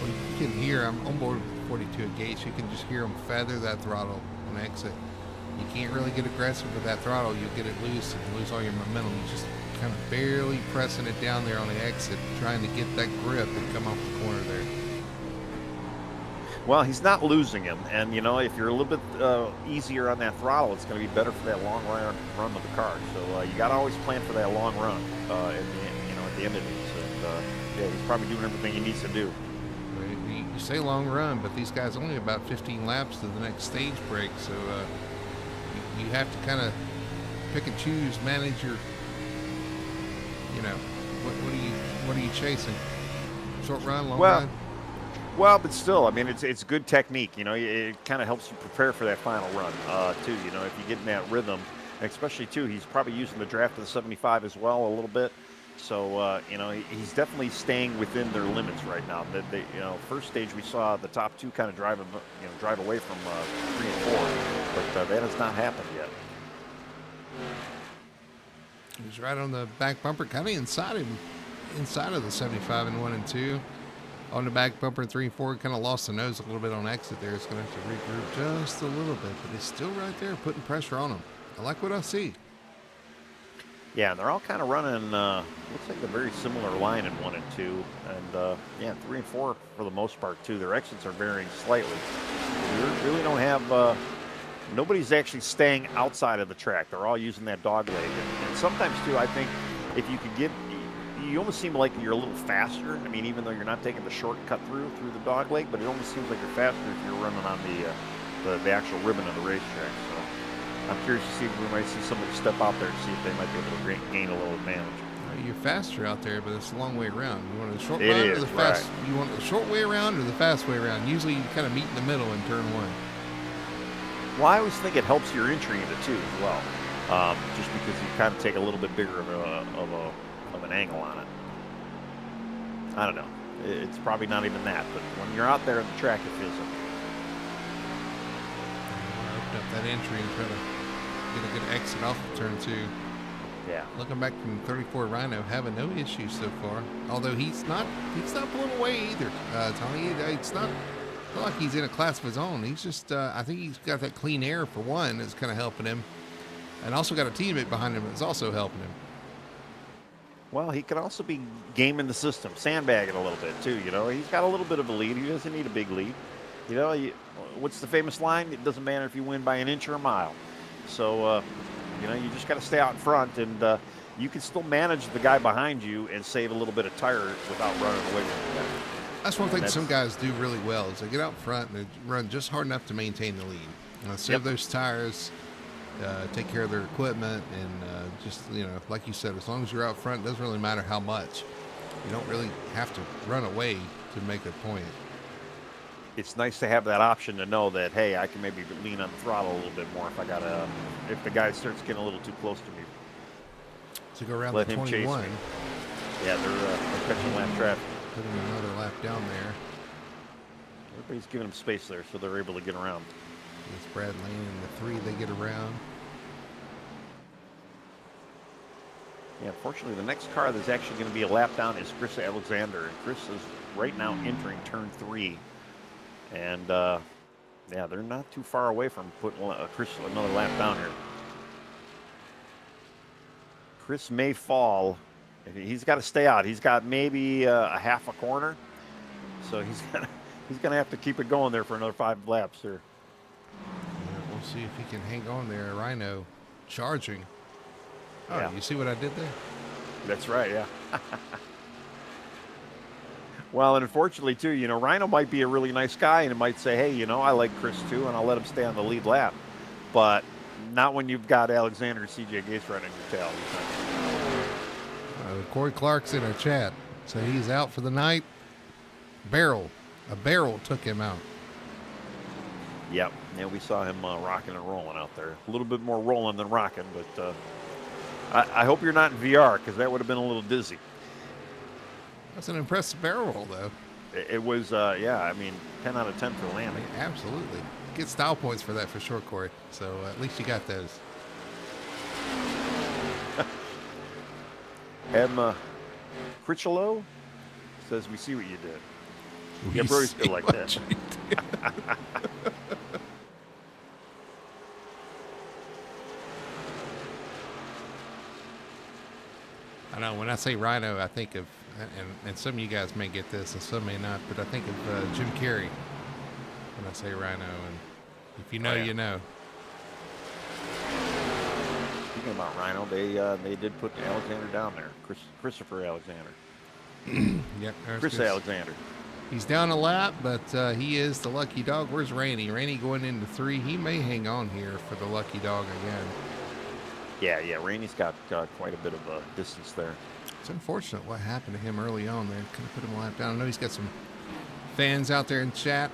Well, you can hear, I'm on board with 42 at Gates, you can just hear him feather that throttle on exit. You can't really get aggressive with that throttle. You'll get it loose and lose all your momentum. You're just kind of barely pressing it down there on the exit, trying to get that grip and come off the corner there. Well, he's not losing him, and you know, if you're a little bit easier on that throttle, it's going to be better for that long run of the car. So you got to always plan for that long run at the end of these. And yeah, he's probably doing everything he needs to do. you say long run, but these guys only about 15 laps to the next stage break, so you have to kind of pick and choose, manage your, what are you chasing? Short run, long run? Well, but still, I mean, it's good technique. It kind of helps you prepare for that final run, too. If you get in that rhythm, and especially too, he's probably using the draft of the 75 as well a little bit. So he's definitely staying within their limits right now. That they, first stage we saw the top two kind of drive away from 3 and 4, but that has not happened yet. He's right on the back bumper, kind of inside of the 75 in 1 and 2. On the back bumper in 3 and 4, kind of lost the nose a little bit on exit there. It's going to have to regroup just a little bit, but it's still right there, putting pressure on him. I like what I see. Yeah, and they're all kind of running, looks like a very similar line in 1 and 2. And 3 and 4 for the most part, too. Their exits are varying slightly. We really don't have, nobody's actually staying outside of the track. They're all using that dog leg. And sometimes, too, I think if you could you almost seem like you're a little faster. I mean, even though you're not taking the shortcut through the dog leg, but it almost seems like you're faster if you're running on the actual ribbon of the racetrack. So I'm curious to see if we might see somebody step out there to see if they might be able to gain a little advantage. You're faster out there, but it's a long way around. You want the short run or the fast? Right. You want the short way around or the fast way around? Usually, you kind of meet in the middle in turn 1. Well, I always think it helps your entry into 2 as well, just because you kind of take a little bit bigger of an angle on it. I don't know. It's probably not even that, but when you're out there in the track, it feels like. Open up that entry and try to get a good exit off of turn 2. Yeah. Looking back from 34 Rhino, having no issues so far. Although he's not blown away either, Tony. It's not like he's in a class of his own. He's just, I think he's got that clean air for one that's kind of helping him, and also got a teammate behind him that's also helping him. Well, he could also be gaming the system, sandbagging a little bit too. He's got a little bit of a lead. He doesn't need a big lead. What's the famous line? It doesn't matter if you win by an inch or a mile. So, you just got to stay out in front, and you can still manage the guy behind you and save a little bit of tire without running away from the guy. That's one thing some guys do really well is they get out front and they run just hard enough to maintain the lead. Save those tires. Take care of their equipment, and just, like you said, as long as you're out front, it doesn't really matter how much. You don't really have to run away to make a point. It's nice to have that option to know that, hey, I can maybe lean on the throttle a little bit more if the guy starts getting a little too close to me. So go around the 21. Yeah, they're catching lap traffic. Putting another lap down there. Everybody's giving them space there, so they're able to get around. It's Brad Lane in the 3, they get around. Yeah, unfortunately, the next car that's actually going to be a lap down is Chris Alexander. And Chris is right now entering turn 3. And, they're not too far away from putting Chris another lap down here. Chris may fall. He's got to stay out. He's got maybe a half a corner. So he's going to have to keep it going there for another 5 laps here. We'll see if he can hang on there. Rhino charging. Oh, yeah. You see what I did there? That's right, yeah. Well, and unfortunately, too, Rhino might be a really nice guy and it might say, hey, I like Chris, too, and I'll let him stay on the lead lap. But not when you've got Alexander and CJ Gates running your tail. Corey Clark's in our chat. So he's out for the night. A barrel took him out. Yep. Yeah, we saw him rocking and rolling out there. A little bit more rolling than rocking, but I hope you're not in VR because that would have been a little dizzy. That's an impressive barrel roll, though. It was, 10 out of 10 for landing. Absolutely. Get style points for that for sure, Corey. So at least you got those. Critchlow says, we see what you did. Yeah, Brody's good like that. I know when I say Rhino, I think of, and some of you guys may get this and some may not, but I think of Jim Carrey when I say Rhino. And if you know, you know. Speaking about Rhino, they did put Alexander down there. Christopher Alexander. Yep. Chris Alexander. He's down a lap, but he is the lucky dog. Where's Rainey? Rainey going into 3. He may hang on here for the lucky dog again. Yeah. Rainey's got quite a bit of a distance there. It's unfortunate what happened to him early on there. Could have put him a lap down. I know he's got some fans out there in chat.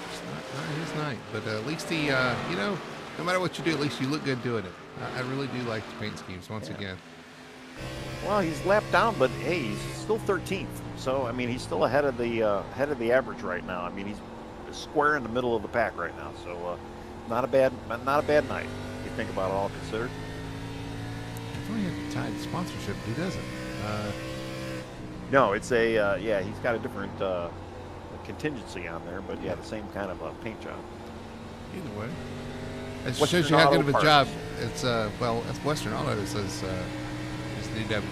It's not his night, but at least he, no matter what you do, at least you look good doing it. I really do like the paint schemes once again. Well, he's lapped down, but hey, he's still 13th. So I mean, he's still ahead of the average right now. I mean, he's square in the middle of the pack right now. So not a bad night. If you think about it all considered. I thought he had the Tide sponsorship. He doesn't. No, it's a he's got a different contingency on there, but yeah, the same kind of paint job. Either way, it Western shows you how Auto good of a Parts. job. It's that's Western Auto. It says it's DW's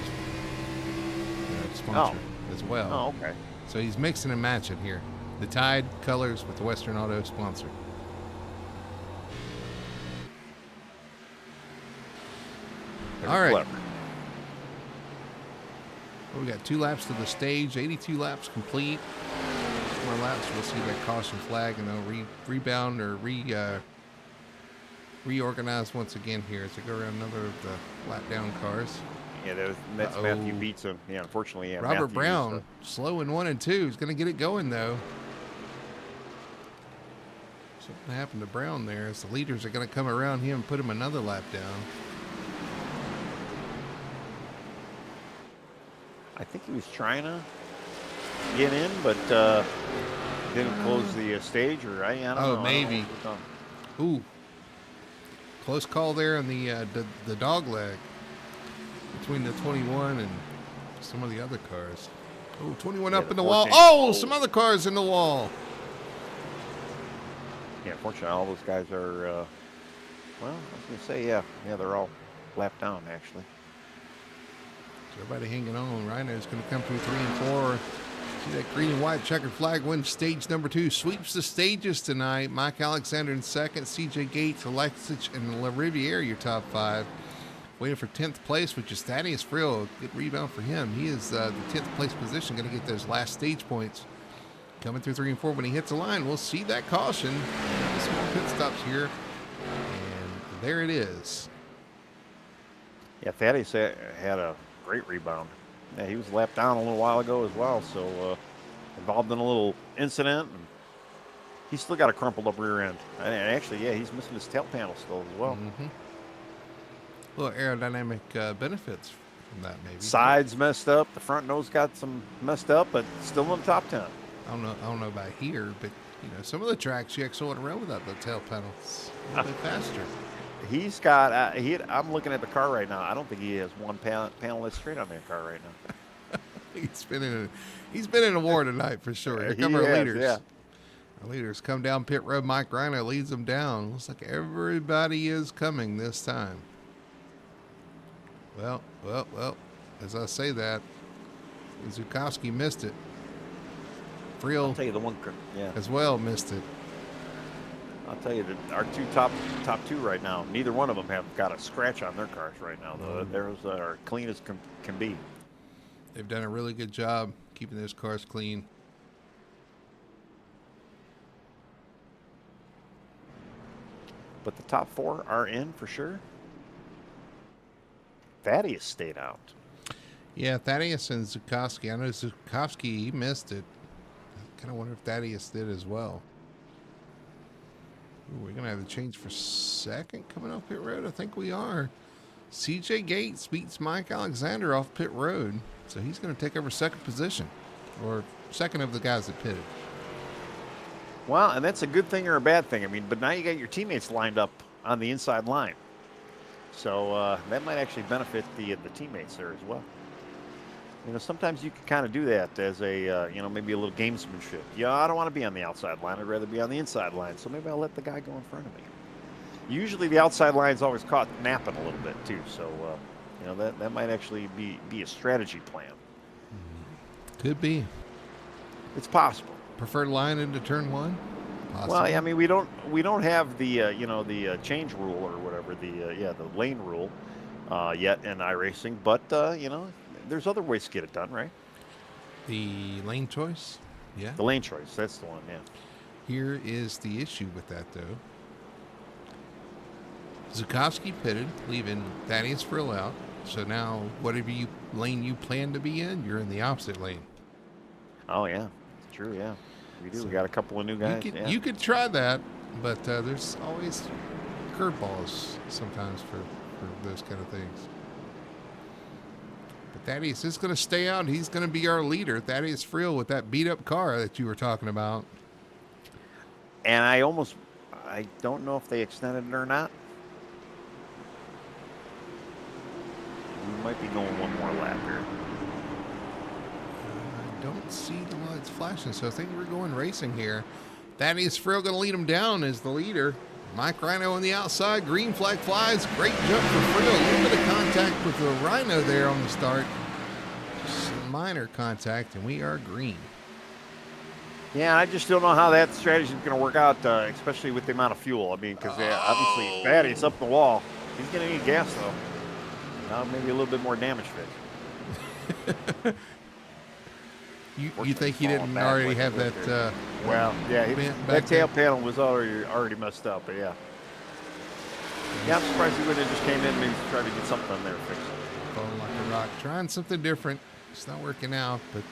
sponsor as well. Oh, okay. So he's mixing and matching here. The Tide colors with the Western Auto sponsor. Very All right. clever. Well, we got 2 laps to the stage, 82 laps complete. 2 more laps, we'll see that caution flag, and they'll rebound or reorganize once again here as they go around another of the lap down cars. Yeah, that's Matthew beats him. Yeah, unfortunately, yeah. Robert Matthew Brown, slow in 1 and 2. He's going to get it going, though. Something happened to Brown there as the leaders are going to come around him and put him another lap down. I think he was trying to get in, but didn't close the stage, or I don't know. Maybe. Ooh. Close call there on the dog leg between the 21 and some of the other cars. Oh, 21 up in the wall. 14. Oh, some other cars in the wall. Yeah, fortunately, all those guys are, well, I was going to say, yeah, they're all lapped down, actually. So everybody hanging on. Rhino's going to come through 3 and 4. See that green and white checkered flag wins stage number 2. Sweeps the stages tonight. Mike Alexander in second. CJ Gates, Alexich, and La Riviere, your top 5. Waiting for 10th place, which is Thaddeus Frill. Good rebound for him. He is the 10th place position, going to get those last stage points. Coming through 3 and 4 when he hits the line. We'll see that caution. Some more pit stops here. And there it is. Yeah, Thaddeus had a great rebound. Yeah, he was lapped down a little while ago as well, so involved in a little incident. And he's still got a crumpled up rear end. And actually, yeah, he's missing his tail panel still as well. Mm-hmm. A little aerodynamic benefits from that, maybe. Sides messed up. The front nose got some messed up, but still in the top 10. I don't know about here, but some of the tracks you actually want to run without the tail panels a little bit faster. He's got. I'm looking at the car right now. I don't think he has one panel that's straight on that car right now. He's been in a war tonight for sure. Here come our leaders. Yeah. Our leaders come down pit road. Mike Reiner leads them down. Looks like everybody is coming this time. Well. As I say that, Zukowski missed it. Friel, I'll tell you the one. Yeah. as well missed it. I'll tell you that our top 2 right now, neither one of them have got a scratch on their cars right now. Though theirs are clean as can be. They've done a really good job keeping those cars clean. But the top 4 are in for sure. Thaddeus stayed out. Yeah, Thaddeus and Zukowski. I know Zukowski, he missed it. I kind of wonder if Thaddeus did as well. Ooh, we're going to have a change for second coming off pit road. I think we are. CJ Gates beats Mike Alexander off pit road. So he's going to take over second position, or second of the guys that pitted. Well, and that's a good thing or a bad thing. I mean, but now you got your teammates lined up on the inside line. So that might actually benefit the teammates there as well. Sometimes you can kind of do that as a, maybe a little gamesmanship. Yeah, I don't want to be on the outside line. I'd rather be on the inside line. So maybe I'll let the guy go in front of me. Usually the outside line's always caught napping a little bit too. So, that might actually be a strategy plan. Could be. It's possible. Preferred line into turn 1? Possibly. Well, I mean, we don't have the the change rule or whatever, the lane rule yet in iRacing, but there's other ways to get it done, right? The lane choice? Yeah. The lane choice. That's the one. Yeah. Here is the issue with that, though. Zukowski pitted, leaving Thaddeus Frill out. So now, whatever lane you plan to be in, you're in the opposite lane. Oh yeah, it's true. Yeah, we do. So we got a couple of new guys. You could try that, but there's always curveballs sometimes for those kind of things. But Thaddeus is going to stay out. He's going to be our leader, Thaddeus Frill, with that beat up car that you were talking about. And I don't know if they extended it or not. We might be going one more lap here. I don't see the lights flashing, so I think we're going racing here. Thaddeus Frill going to lead him down as the leader. Mike Rhino on the outside. Green flag flies. Great jump for Frill. A little bit of contact with the Rhino there on the start. Just some minor contact, and we are green. Yeah, I just don't know how that strategy is going to work out, especially with the amount of fuel. I mean, because obviously Thaddeus up the wall. He's going to need gas, though. Now maybe a little bit more damage fix. You think he didn't already have that? Well, yeah, that tail panel was already messed up, but yeah. Yeah, I'm surprised he wouldn't have just came in and maybe tried to get something on there fixed. Falling like a rock, trying something different. It's not working out, but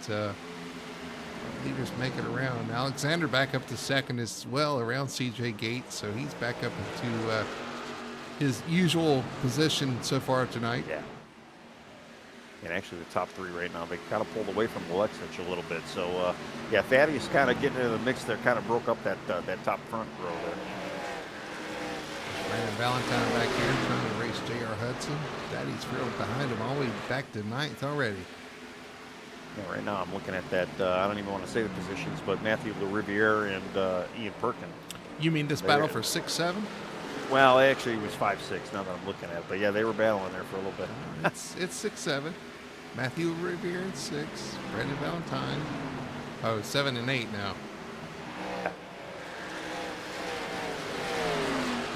leaders make it around. Alexander back up to second as well around CJ Gates, so he's back up into his usual position so far tonight. Yeah. And actually the top three right now, they kind of pulled away from Alexich a little bit. So, yeah, Thaddeus kind of getting into the mix there, kind of broke up that top front row there. Brandon Valentine back here trying to race J.R. Hudson. Thaddeus Frill behind him all the way back to ninth already. Yeah, right now I'm looking at that, I don't even want to say the positions, but Matthew LaRiviere and Ian Perkin. You mean this battle for 6-7? Well, actually it was 5-6 now that I'm looking at it. But, yeah, they were battling there for a little bit. It's 6-7. Matthew LaRiviere in 6. Brandon Valentine. Oh, 7 and 8 now.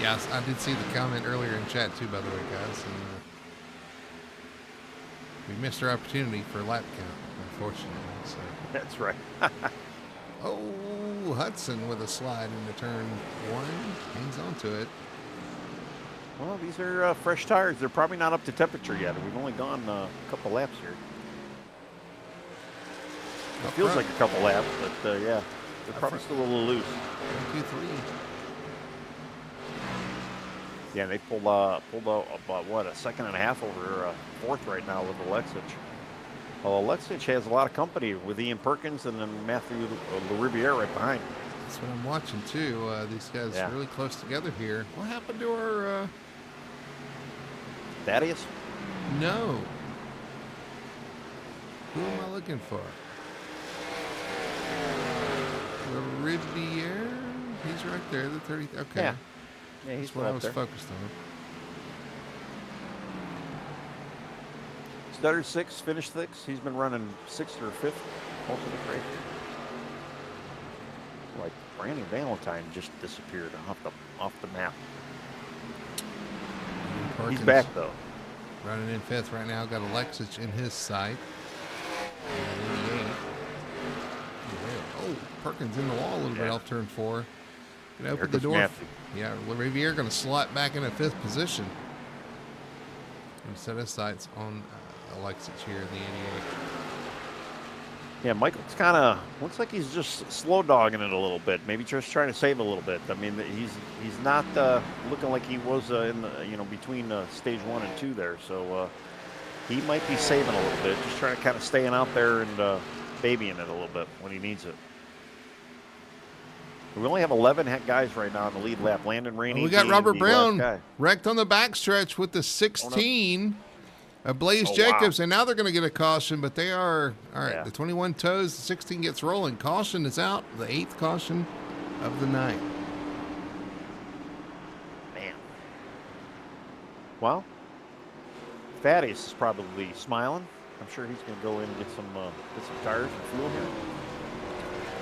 Yes, I did see the comment earlier in chat too, by the way, guys. And, we missed our opportunity for a lap count, unfortunately. So. That's right. Oh, Hudson with a slide into turn 1. Hangs on to it. Well, these are fresh tires. They're probably not up to temperature yet. We've only gone a couple laps here. It feels like a couple laps, but yeah, they're probably still a little loose. 1, 2, 3. Yeah, they pulled out about what, a second and a half over fourth right now with Alexich. Well, Alexich has a lot of company with Ian Perkins and then Matthew LaRiviere right behind. That's what I'm watching too. These guys are really close together here. What happened to our Thaddeus? No. Who am I looking for? LaRiviere? He's right there, the 30. Okay. Yeah, he's That's what I was focused on. Started 6th, finished 6th. He's been running 6th or 5th most of the race. Like Brandon Valentine just disappeared off the map. Perkins he's back though. Running in 5th right now. Got Alexich in his sight. And 88. Oh, Perkins in the wall a little bit off turn 4. Gonna open the door. Matthew. Yeah, LaRiviere gonna slot back into 5th position. And set his sights on Alexich here in the 88. Yeah, Michael's kind of looks like he's just slow dogging it a little bit. Maybe just trying to save a little bit. I mean, he's not looking like he was in the between stage 1 and 2 there. So he might be saving a little bit, just trying to kind of staying out there and babying it a little bit when he needs it. We only have 11 guys right now in the lead lap. Landon Rainey. We got Robert Brown wrecked on the backstretch with the 16. Blaze Jacobs, and now they're going to get a caution, but they are, all right, the 21 toes, the 16 gets rolling. Caution is out, the 8th caution of the night. Man. Well, Thaddeus is probably smiling. I'm sure he's going to go in and get some tires and fuel here.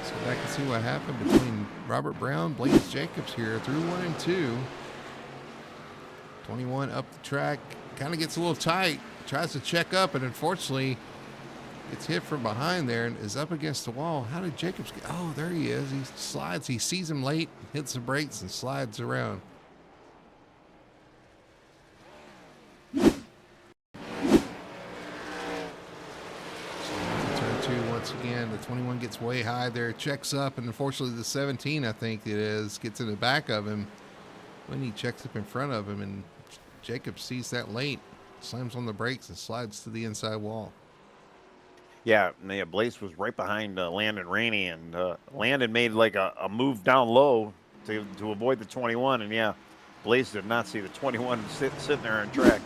So I can see what happened between Robert Brown, Blaze Jacobs here through 1 and 2. 21 up the track. Kind of gets a little tight, tries to check up, and unfortunately Gets hit from behind there and is up against the wall. How did Jacobs get? Oh, there he is. He slides. He sees him late, hits the brakes, and slides around. Turn 2 once again. The 21 gets way high there, checks up, and unfortunately the 17, I think it is, gets in the back of him when he checks up in front of him, and Jacobs sees that late, slams on the brakes, and slides to the inside wall. Yeah, Blaze was right behind Landon Rainey, and Landon made like a move down low to avoid the 21, and yeah, Blaze did not see the 21 sitting there on track.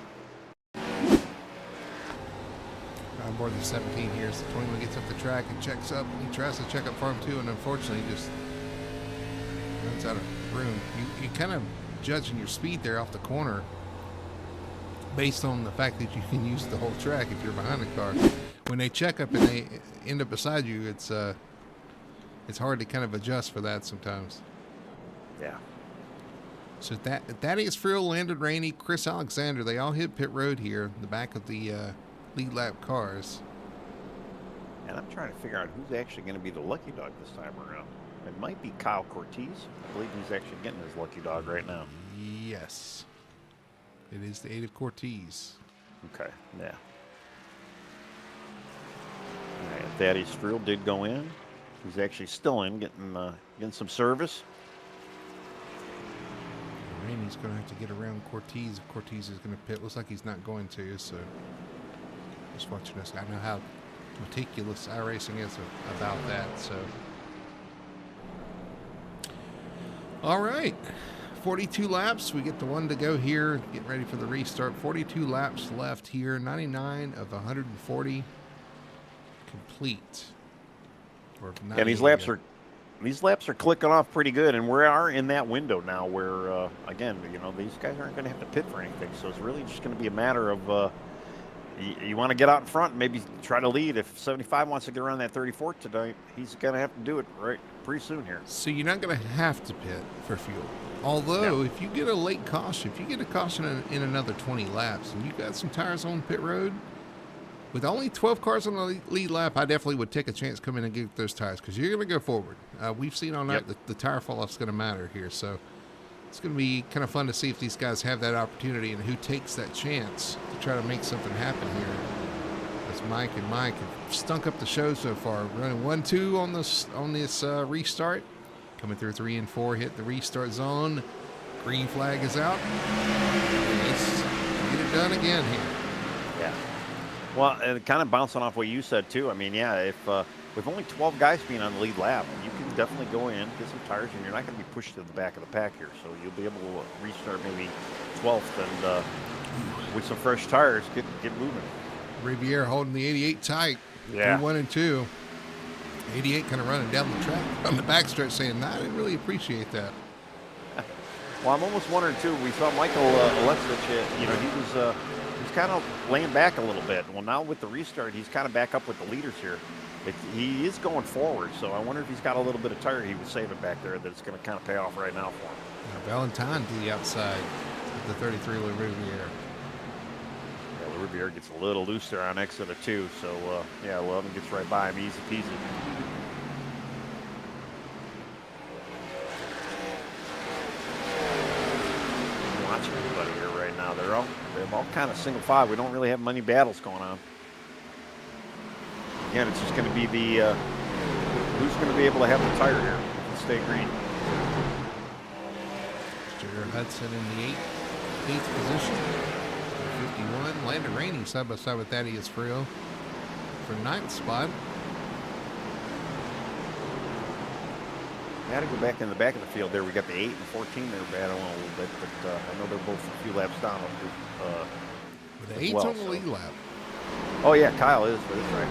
On board the 17 here, so the 21 gets up the track and checks up. He tries to check up for him too, and unfortunately just runs out of room. You kind of judging your speed there off the corner based on the fact that you can use the whole track if you're behind the car. When they check up and they end up beside you, it's hard to kind of adjust for that sometimes. Yeah. So Thaddeus Friel, Landon Rainey, Chris Alexander, they all hit pit road here, the back of the lead lap cars. And I'm trying to figure out who's actually going to be the lucky dog this time around. It might be Kyle Cortez. I believe he's actually getting his lucky dog right now. Yes. It is the 8 of Cortez. Okay, yeah. All right, Thaddeus Friel did go in. He's actually still in, getting some service. Rainey's going to have to get around Cortez. If Cortez is going to pit, looks like he's not going to, so just watching this. I know how meticulous iRacing is about that, so. All right, 42 laps. We get the one to go here. Getting ready for the restart. 42 laps left here. 99 of 140 complete. And these laps are clicking off pretty good, and we are in that window now where, again, these guys aren't going to have to pit for anything. So it's really just going to be a matter of you want to get out in front and maybe try to lead. If 75 wants to get around that 34 tonight, he's going to have to do it right pretty soon here. So you're not going to have to pit for fuel. Although, if you get a late caution, if you get a caution in another 20 laps and you've got some tires on pit road, with only 12 cars on the lead lap, I definitely would take a chance to come in and get those tires because you're going to go forward. We've seen all night that the tire fall-off is going to matter here. So it's going to be kind of fun to see if these guys have that opportunity and who takes that chance to try to make something happen here. As Mike have stunk up the show so far. Running 1-2 on this restart. Coming through 3 and 4, hit the restart zone. Green flag is out. Let's get it done again here. Yeah. Well, and kind of bouncing off what you said too. I mean, yeah, if with only 12 guys being on the lead lap, you can definitely go in, get some tires, and you're not going to be pushed to the back of the pack here. So you'll be able to restart maybe 12th and with some fresh tires, get moving. Riviere holding the 88 tight. Yeah. 1 and 2. 88 kind of running down the track on the backstretch saying, nah, I didn't really appreciate that. Well, I'm almost wondering too. We saw Michael Alexich, he was kind of laying back a little bit. Well, now with the restart, he's kind of back up with the leaders here. He is going forward, so I wonder if he's got a little bit of tire he was saving back there that's going to kind of pay off right now for him. Valentine to the outside of the 33 Le Riviere. Yeah, Le Riviere gets a little loose there on exit of 2, so 11 gets right by him, easy peasy. Watching everybody here right now. They're all kind of single file. We don't really have many battles going on. Again, it's just going to be the who's going to be able to have the tire here and stay green. Jared Hudson in the 8th position. 51. Landon Rainey side by side with Thaddeus Friel for 9th spot. Got to go back in the back of the field there. We got the 8 and 14 there battling a little bit, but I know they're both a few laps down. With the 8's on the lead lap. Oh yeah, Kyle is, but that's right.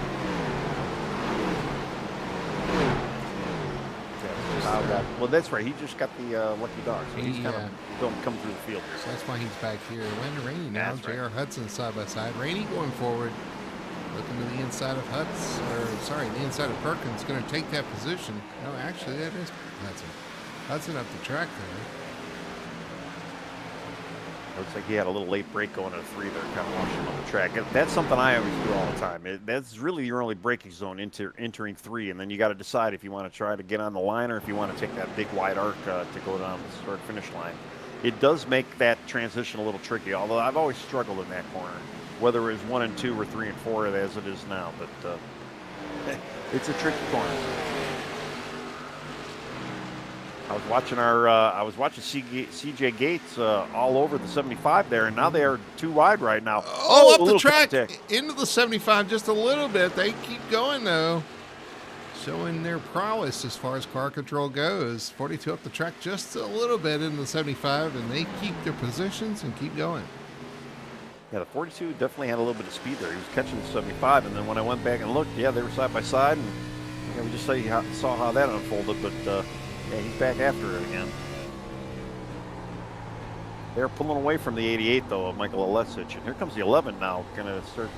Well, that's right. He just got the lucky dog. So he's kind of don't come through the field here. So that's why he's back here. Landon Rainey now. J.R. Hudson side by side. Rainey going forward. Looking to the inside of the inside of Perkins. Going to take that position. No, actually, that is Hudson. Hudson up the track there. Looks like he had a little late break going to 3 there, kind of watching him on the track. That's something I always do all the time. That's really your only braking zone entering 3, and then you got to decide if you want to try to get on the line or if you want to take that big wide arc to go down the start-finish line. It does make that transition a little tricky, although I've always struggled in that corner, whether it was 1 and 2 or 3 and 4 as it is now. But it's a tricky corner. I was watching CJ Gates all over the 75 there, and now they are too wide right now. Oh, up the track contact into the 75 just a little bit. They keep going though, showing their prowess as far as car control goes. 42 up the track just a little bit into the 75, and they keep their positions and keep going. Yeah, the 42 definitely had a little bit of speed there. He was catching the 75, and then when I went back and looked, yeah, they were side by side, and we just saw how that unfolded, but yeah, he's back after it again. They're pulling away from the 88, though, of Michael Alesich. And here comes the 11 now. Going to start,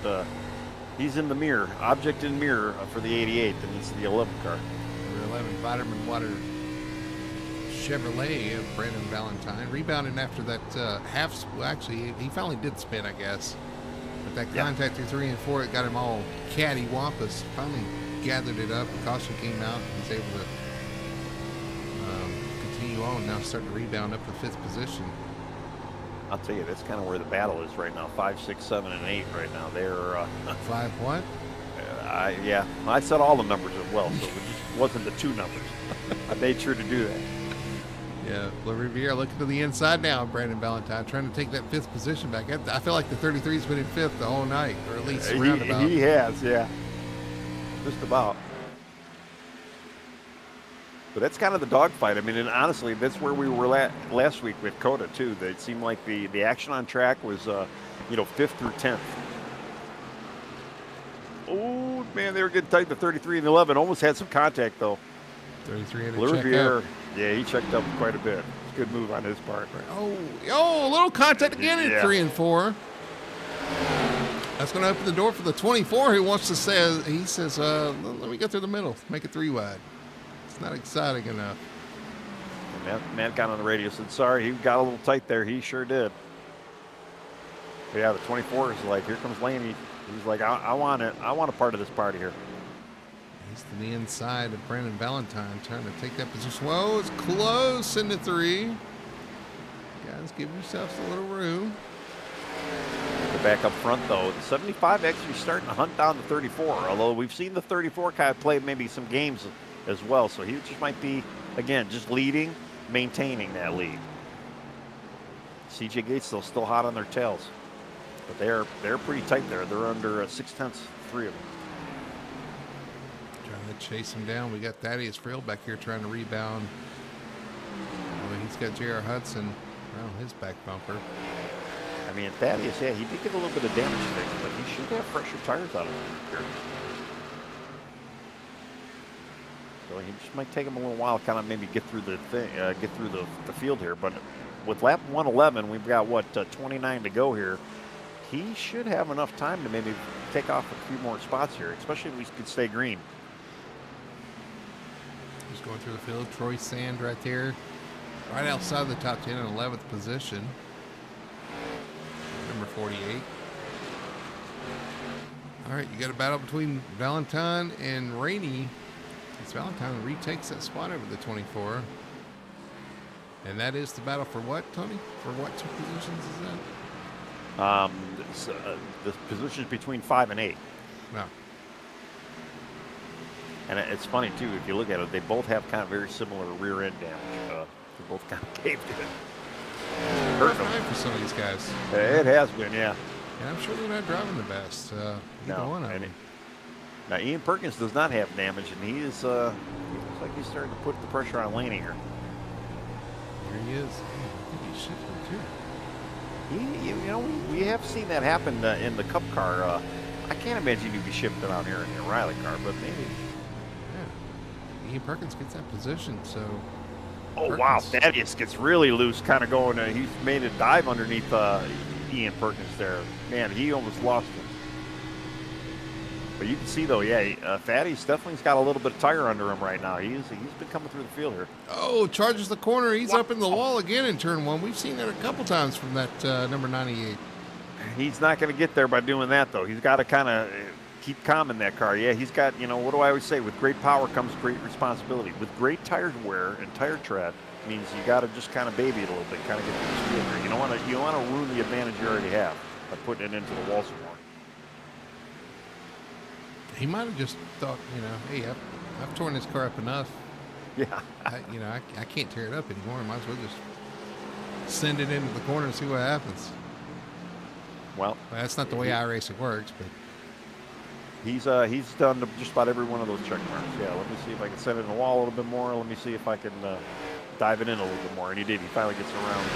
he's in the mirror, object in mirror for the 88, and it's the 11 car. Number 11, Vitamin Water Chevrolet of Brandon Valentine. Rebounding after that well, actually, he finally did spin, I guess. But that contact through 3 and 4, it got him all cattywampus. Finally gathered it up. The caution came out, and was able to continue on, now starting to rebound up the 5th position. I'll tell you, that's kind of where the battle is right now. 5, 6, 7, and 8 right now. They're 5 what? Yeah, I said all the numbers as well, so it just wasn't the 2 numbers. I made sure to do that. Yeah, Riviera looking to the inside now. Brandon Valentine trying to take that 5th position back. I feel like the 33's been in 5th the whole night, or at least roundabout. He has, yeah, just about. But that's kind of the dogfight. I mean, and honestly, that's where we were last week with COTA too. It seemed like the action on track was, 5th through 10th. Oh man, they were getting tight. The 33 and the 11 almost had some contact though. 33 had to check up. Yeah, he checked up quite a bit. Good move on his part. Oh, a little contact again at 3 and 4. That's going to open the door for the 24 who wants to say, he says, let me go through the middle, make it 3 wide. It's not exciting enough. Matt got on the radio, said, sorry, he got a little tight there. He sure did. But yeah, the 24 is like, here comes Laney. He's like, I want it. I want a part of this party here. He's to the inside of Brandon Valentine, trying to take that position. Whoa, it's close into 3. Guys, give yourselves a little room. The back up front, though. The 75 actually starting to hunt down the 34, although we've seen the 34 kind of play maybe some games as well. So he just might be, again, just leading, maintaining that lead. CJ Gates, though, still hot on their tails. But they're pretty tight there. They're under 6/10, 3 of them. Trying to chase him down. We got Thaddeus Friel back here trying to rebound. Well, he's got J.R. Hudson around his back bumper. I mean, Thaddeus, yeah, he did get a little bit of damage there, but he should have fresher tires out of him here. So he just might take him a little while, kind of maybe get through the thing, get through the field here. But with lap 111, we've got 29 to go here. He should have enough time to maybe take off a few more spots here, especially if we could stay green. Just going through the field. Troy Sand right there, right outside the top 10 in 11th position. Number 48. All right, you got a battle between Valentine and Rainey. It's Valentine retakes that spot over the 24. And that is the battle for what, Tony? For what 2 positions is that? The positions between 5 and 8. No. And it's funny too, if you look at it, they both have kind of very similar rear end damage. They both kind of caved in. Hurt for some of these guys. It has been, yeah. And I'm sure they're not driving the best. Either one of them. Now Ian Perkins does not have damage, and he is. He looks like he's starting to put the pressure on Laney here. Here he is. I think he's shifting too. We have seen that happen in the Cup car. I can't imagine you'd be shifting out here in the Riley car, but maybe. Yeah. Ian Perkins gets that position, so. Oh, Perkins. wow. Thaddeus gets really loose, kind of going. He's made a dive underneath Ian Perkins there. Man, he almost lost him. But you can see though, yeah, Fatty's definitely's got a little bit of tire under him right now. He's been coming through the field here. Oh, charges the corner. He's Wow. up in the wall again in turn one. We've seen that a couple times from that number 98. He's not going to get there by doing that though. He's got to kind of keep calm in that car. Yeah, he's got, what do I always say? With great power comes great responsibility. With great tire wear and tire tread means you got to just kind of baby it a little bit, kind of get through the field here. You don't want to ruin the advantage you already have by putting it into the wall some more. He might have just thought, hey, I've torn this car up enough. Yeah. I can't tear it up anymore. I might as well just send it into the corner and see what happens. Well, That's not the way iRacing works, but he's done just about every one of those check marks. Yeah, let me see if I can send it in the wall a little bit more. Let me see if I can dive it in a little bit more. And he did. He finally gets around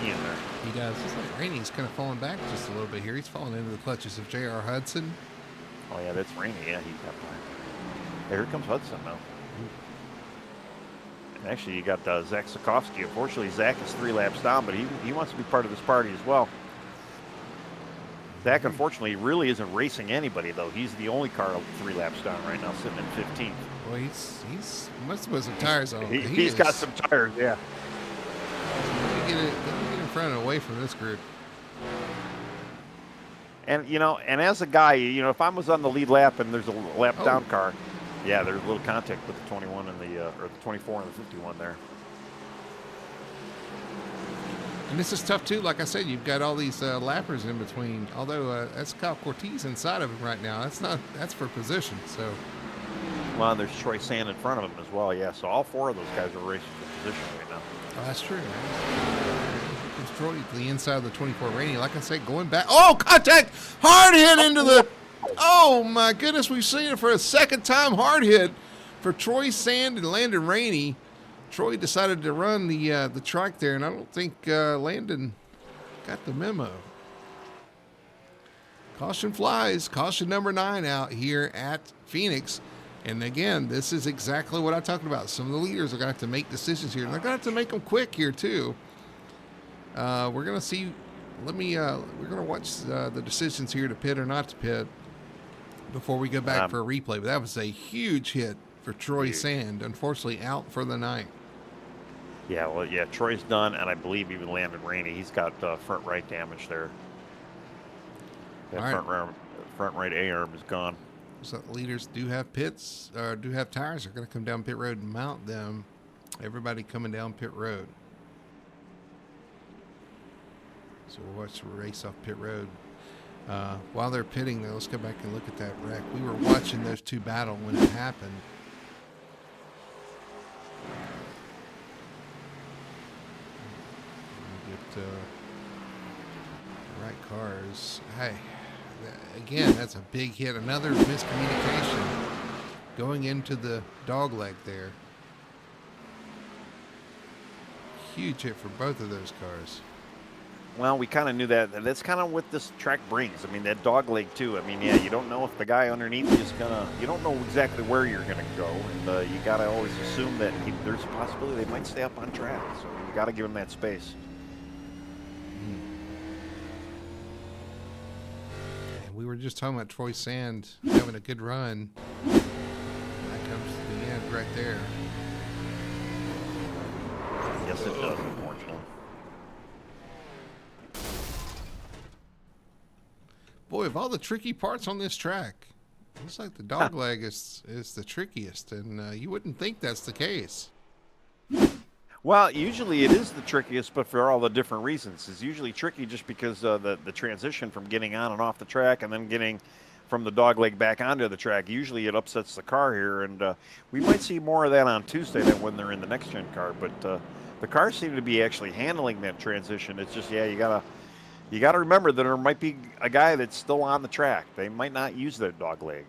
Ian there. he does. It's like Rainey's kind of falling back just a little bit here. He's falling into the clutches of J.R. Hudson. Oh, yeah, that's Rainey. Yeah, he's got mine. Hey, here comes Hudson now. And actually, you got Zach Sikowski. Unfortunately, Zach is 3 laps down, but he wants to be part of this party as well. Zach, unfortunately, really isn't racing anybody, though. He's the only car 3 laps down right now, sitting in 15th. Well, he's must have put some tires on. He's got some tires, yeah. Let me get in front and away from this group. And, and as a guy, if I was on the lead lap and there's a lap down car, yeah, there's a little contact with the 21 and or the 24 and the 51 there. And this is tough too. Like I said, you've got all these lappers in between. Although that's Kyle Cortez inside of him right now. That's for position. So. Well, and there's Troy Sand in front of him as well. Yeah, so all 4 of those guys are racing for position right now. Oh, that's true. Destroyed the inside of the 24 Rainey. Like I said, going back. Oh, contact! Hard hit into the. Oh my goodness, we've seen it for a second time. Hard hit for Troy Sand and Landon Rainey. Troy decided to run the track there, and I don't think Landon got the memo. Caution flies. Caution number 9 out here at Phoenix. And again, this is exactly what I talked about. Some of the leaders are going to have to make decisions here. And they're going to have to make them quick here, too. We're going to see. We're going to watch the decisions here to pit or not to pit before we go back for a replay. But that was a huge hit for Troy Sand. Unfortunately, out for the night. Yeah, well, yeah, Troy's done, and I believe even Landon Rainey. He's got front right damage there. That front right A-arm is gone. So leaders do have pits, or do have tires. They're going to come down pit road and mount them. Everybody coming down pit road. So we'll watch the race off pit road. While they're pitting, though, let's go back and look at that wreck. We were watching those two battle when it happened. Get the right cars. Hey. Again, that's a big hit. Another miscommunication going into the dog leg there. Huge hit for both of those cars. Well, we kind of knew that. That's kind of what this track brings. I mean, that dog leg, too. I mean, yeah, you don't know if the guy underneath is going to, you don't know exactly where you're going to go. And you got to always assume that there's a possibility they might stay up on track. So you got to give them that space. We were just talking about Troy Sand having a good run. That comes to the end right there. Yes, it does, unfortunately. Boy, of all the tricky parts on this track, looks like the dog leg is the trickiest, and you wouldn't think that's the case. Well, usually it is the trickiest, but for all the different reasons. It's usually tricky just because the transition from getting on and off the track and then getting from the dog leg back onto the track, usually it upsets the car here. And we might see more of that on Tuesday than when they're in the next-gen car. But the cars seem to be actually handling that transition. It's just, yeah, you gotta remember that there might be a guy that's still on the track. They might not use their dog leg.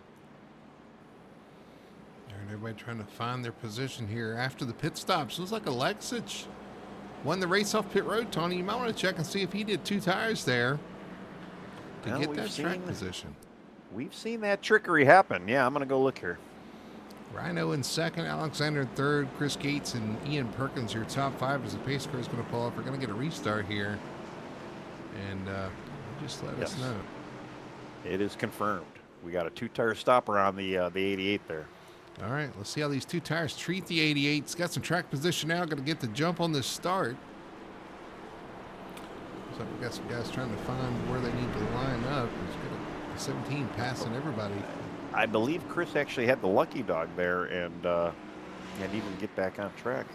Everybody trying to find their position here after the pit stops. Looks like Alexich won the race off pit road, Tony. You might want to check and see if he did 2 tires there to get that track position. We've seen that trickery happen. Yeah, I'm going to go look here. Rhino in second, Alexander in third, Chris Gates and Ian Perkins, your top 5 as the pace car is going to pull off. We're going to get a restart here. And just let us know. It is confirmed. We got a 2-tire stopper on the 88 there. All right, let's see how these 2 tires treat the 88. It's got some track position now. Going to get the jump on this start. So we got some guys trying to find where they need to line up. It's got a 17 passing everybody. I believe Chris actually had the lucky dog there and didn't get back on track.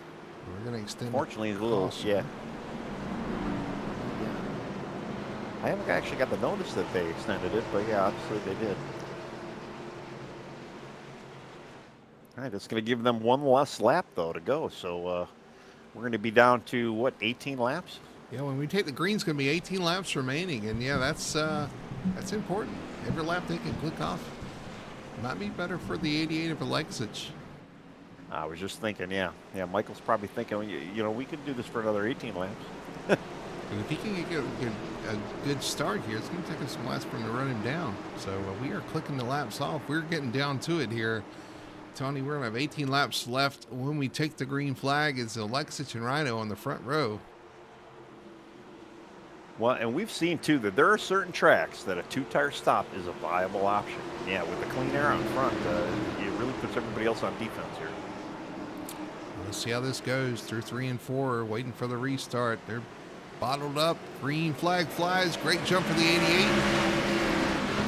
We're going to extend. Fortunately, a little, yeah. I haven't actually got the notice that they extended it, but yeah, obviously they did. All right, it's going to give them one less lap, though, to go. So we're going to be down to, what, 18 laps? Yeah, when we take the green, it's going to be 18 laps remaining. And, yeah, that's important. Every lap they can click off. Might be better for the 88 of Alexich. I was just thinking, yeah. Michael's probably thinking, you know, we could do this for another 18 laps. And if he can get a good start here, it's going to take us some laps for him to run him down. So we are clicking the laps off. We're getting down to it here. Tony, we're going to have 18 laps left. When we take the green flag, it's Alexich and Rhino on the front row. Well, and we've seen, too, that there are certain tracks that a 2-tire stop is a viable option. Yeah, with the clean air on front, it really puts everybody else on defense here. Let's see how this goes through 3 and 4, waiting for the restart. They're bottled up. Green flag flies. Great jump for the 88.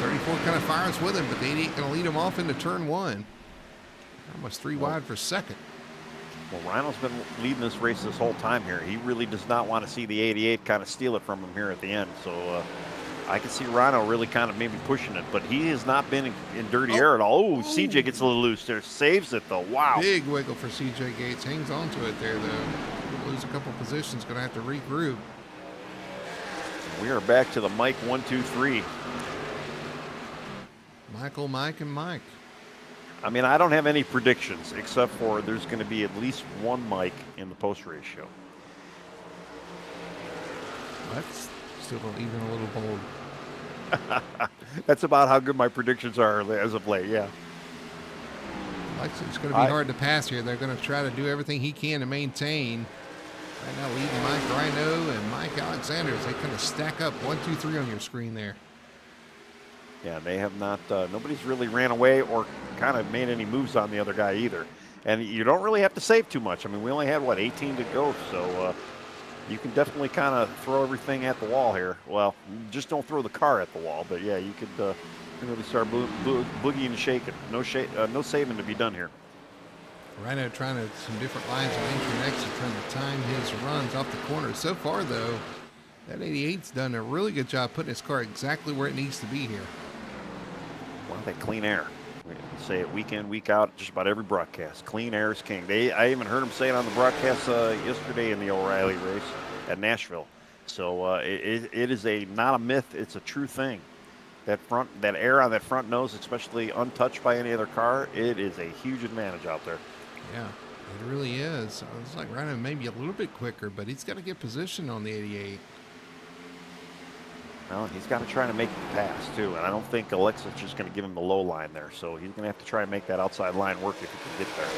34 kind of fires with him, but the 88 going to lead him off into turn 1. Almost 3 wide for second. Well, Rhino's been leading this race this whole time here. He really does not want to see the 88 kind of steal it from him here at the end. So I can see Rhino really kind of maybe pushing it, but he has not been in dirty air at all. Oh, CJ gets a little loose there. Saves it, though. Wow. Big wiggle for CJ Gates. Hangs on to it there, though. Lose a couple positions. Going to have to regroup. We are back to the Mike 1, 2, 3. Michael, Mike, and Mike. I mean, I don't have any predictions except for there's going to be at least one Mike in the post-race show. That's still even a little bold. That's about how good my predictions are as of late, yeah. It's going to be hard to pass here. They're going to try to do everything he can to maintain. Right now, leading Mike Rhino and Mike Alexander as they kind of stack up 1, 2, 3 on your screen there. Yeah, they have not, nobody's really ran away or kind of made any moves on the other guy either. And you don't really have to save too much. I mean, we only had, 18 to go, so you can definitely kind of throw everything at the wall here. Well, just don't throw the car at the wall, but yeah, you could really start boogieing and shaking. No saving to be done here. Rhino trying some different lines of entry and exit, trying to time his runs off the corner. So far, though, that 88's done a really good job putting his car exactly where it needs to be here. Well, that clean air. We say it week in, week out, just about every broadcast. Clean air is king. I even heard him say it on the broadcast yesterday in the O'Reilly race at Nashville. So it is not a myth. It's a true thing. That air on that front nose, especially untouched by any other car, it is a huge advantage out there. Yeah, it really is. It's like Rhino maybe a little bit quicker, but he's got to get position on the 88. Well, he's got to try to make the pass, too. And I don't think Alexis is just going to give him the low line there. So he's going to have to try and make that outside line work if he can get there.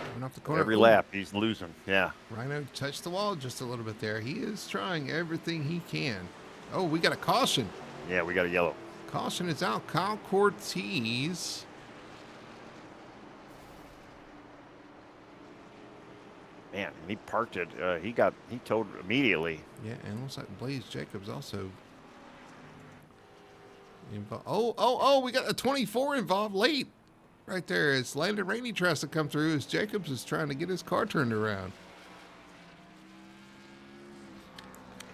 Coming off the corner. Every lap, he's losing. Yeah. Rhino touched the wall just a little bit there. He is trying everything he can. Oh, we got a caution. Yeah, we got a yellow. Caution is out. Kyle Cortez. Man, he parked it. He towed immediately. Yeah, and it looks like Blaze Jacobs also involved. Oh, we got a 24 involved late right there. It's Landon Rainey tries to come through as Jacobs is trying to get his car turned around.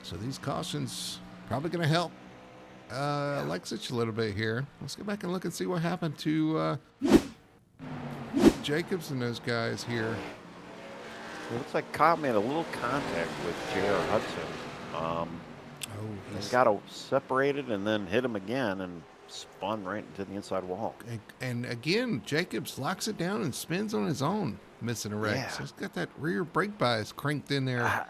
So these cautions probably going to help Alexich a little bit here. Let's go back and look and see what happened to Jacobs and those guys here. It looks like Cobb made a little contact with J.R. Hudson. He got separated and then hit him again and spun right into the inside wall. And again, Jacobs locks it down and spins on his own, missing a wreck. Yeah. So he's got that rear brake bias cranked in there.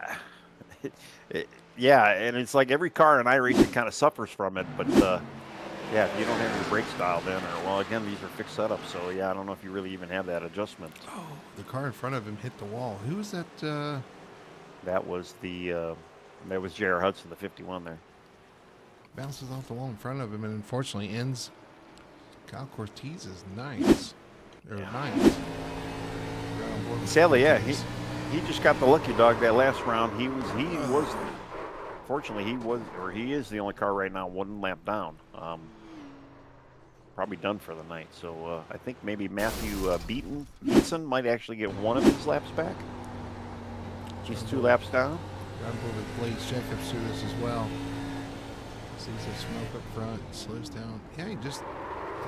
Yeah, and it's like every car in iRacing kind of suffers from it, but yeah, if you don't have your brakes dialed in, well, again, these are fixed setups, so yeah, I don't know if you really even have that adjustment. Oh, the car in front of him hit the wall. Who was that? That was J.R. Hudson, the 51 there. bounces off the wall in front of him and unfortunately ends Kyle Cortez's ninth. Or Yeah. ninth. Sadly, yeah, he just got the lucky dog that last round. He was fortunately he is the only car right now 1 lap down. Probably done for the night. So I think maybe Matthew Beaton might actually get one of his laps back. He's 2 laps down. Got to with Blaze Jacobs through this as well. Sees the smoke up front, slows down. Yeah, he just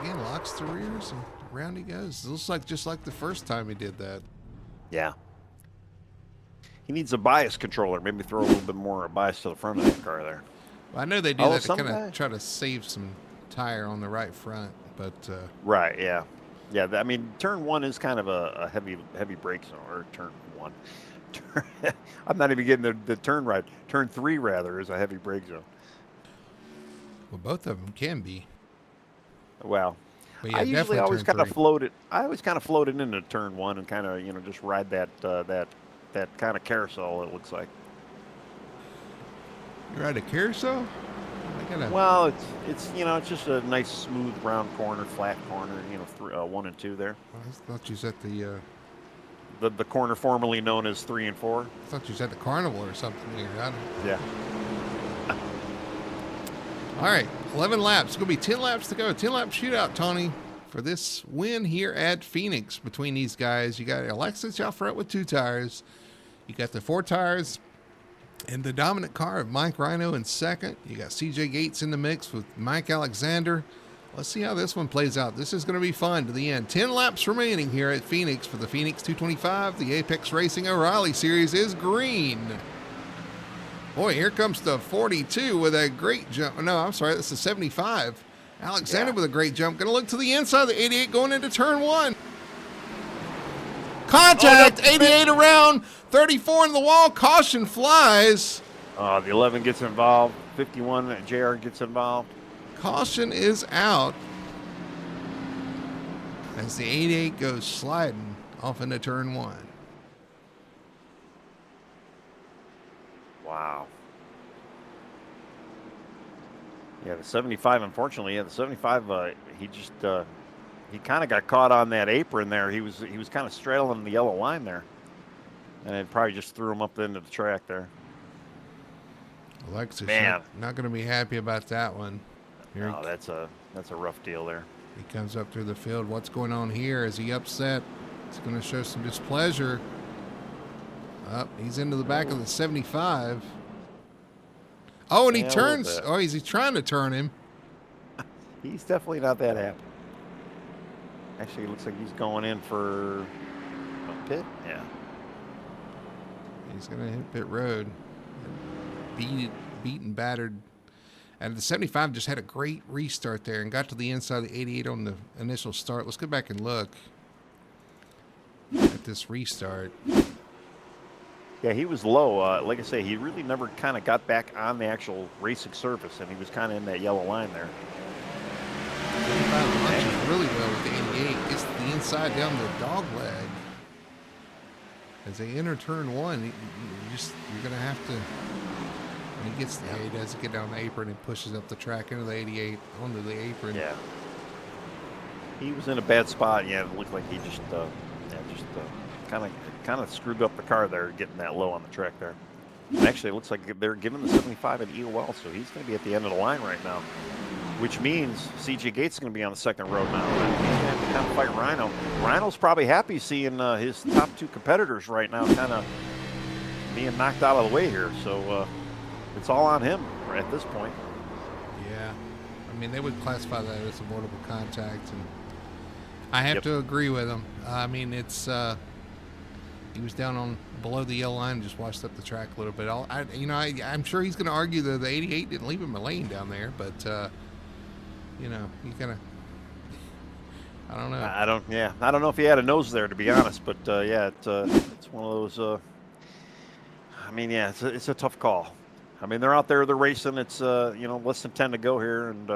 again locks the rears and around he goes. It looks like just like the first time he did that. Yeah. He needs a bias controller. Maybe throw a little bit more bias to the front of that car there. Well, I know they do Oh, that to some kind guy- of try to save some tire on the right front, but Right. Yeah. Yeah. I mean, turn 1 is kind of a heavy brake zone, or turn 1. I'm not even getting the turn right. Turn 3 rather is a heavy brake zone. well, both of them can be. Well, But yeah, I usually definitely always turn kind of three. floated. I always kind of floated into turn 1 and kind of just ride that kind of carousel. It looks like. You ride a carousel? I gotta, Well, it's it's just a nice smooth round corner, flat corner. 1 and 2 there. I thought you was at the. The corner formerly known as 3 and 4. I thought you was at the carnival or something here. I don't, Yeah. All right, 11 laps. It's going to be 10 laps to go. 10-lap shootout, Tony, for this win here at Phoenix between these guys. You got Alexis out front with 2 tires. You got the 4 tires and the dominant car of Mike Rhino in second. You got CJ Gates in the mix with Mike Alexander. Let's see how this one plays out. This is going to be fun to the end. 10 laps remaining here at Phoenix for the Phoenix 225. The Apex Racing O'Reilly Series is green. Boy, here comes the 42 with a great jump. No, I'm sorry, that's the 75. Alexander with a great jump. Going to look to the inside of the 88 going into turn 1. Contact, 88 around, 34 in the wall. Caution flies. The 11 gets involved. 51, JR gets involved. Caution is out as the 88 goes sliding off into turn 1. Wow. Yeah, the 75, unfortunately, the 75, he kind of got caught on that apron there. He was kind of straddling the yellow line there. And it probably just threw him up into the track there. Alexis Man. not going to be happy about that one. Here No, that's a rough deal there. he comes up through the field. What's going on here? Is he upset? He's going to show some displeasure. Up, he's into the back of the 75. Oh, and he Yeah, a little turns. bit. Oh, is he trying to turn him? He's definitely not that happy. Actually, it looks like he's going in for a pit. Yeah. He's going to hit pit road. Beat and battered. And the 75 just had a great restart there and got to the inside of the 88 on the initial start. Let's go back and look at this restart. Yeah, he was low. Like I say, he really never kind of got back on the actual racing surface, and he was kind of in that yellow line there. 75 launches really well with the 88. Gets the inside down the dog leg. As they enter turn 1, you're going to have to. When he gets there, he does get down the apron and pushes up the track into the 88 onto the apron. Yeah. He was in a bad spot. Yeah, it looked like he just kind of screwed up the car there, getting that low on the track there. And actually, it looks like they're giving the 75 an EOL, so he's going to be at the end of the line right now. Which means CJ Gates is going to be on the second road now. And he's going to have to kind of fight Rhino. Rhino's probably happy seeing his top 2 competitors right now kind of being knocked out of the way here. So it's all on him at this point. Yeah. I mean, they would classify that as avoidable contact, and I have Yep. to agree with him. I mean, it's he was down on below the yellow line, just washed up the track a little bit. I'm sure he's going to argue that the 88 didn't leave him a lane down there, but you kind of, I don't know. I don't know if he had a nose there, to be honest, but it's one of those. I mean, yeah, it's a tough call. I mean, they're out there, they're racing. It's less than 10 to go here, and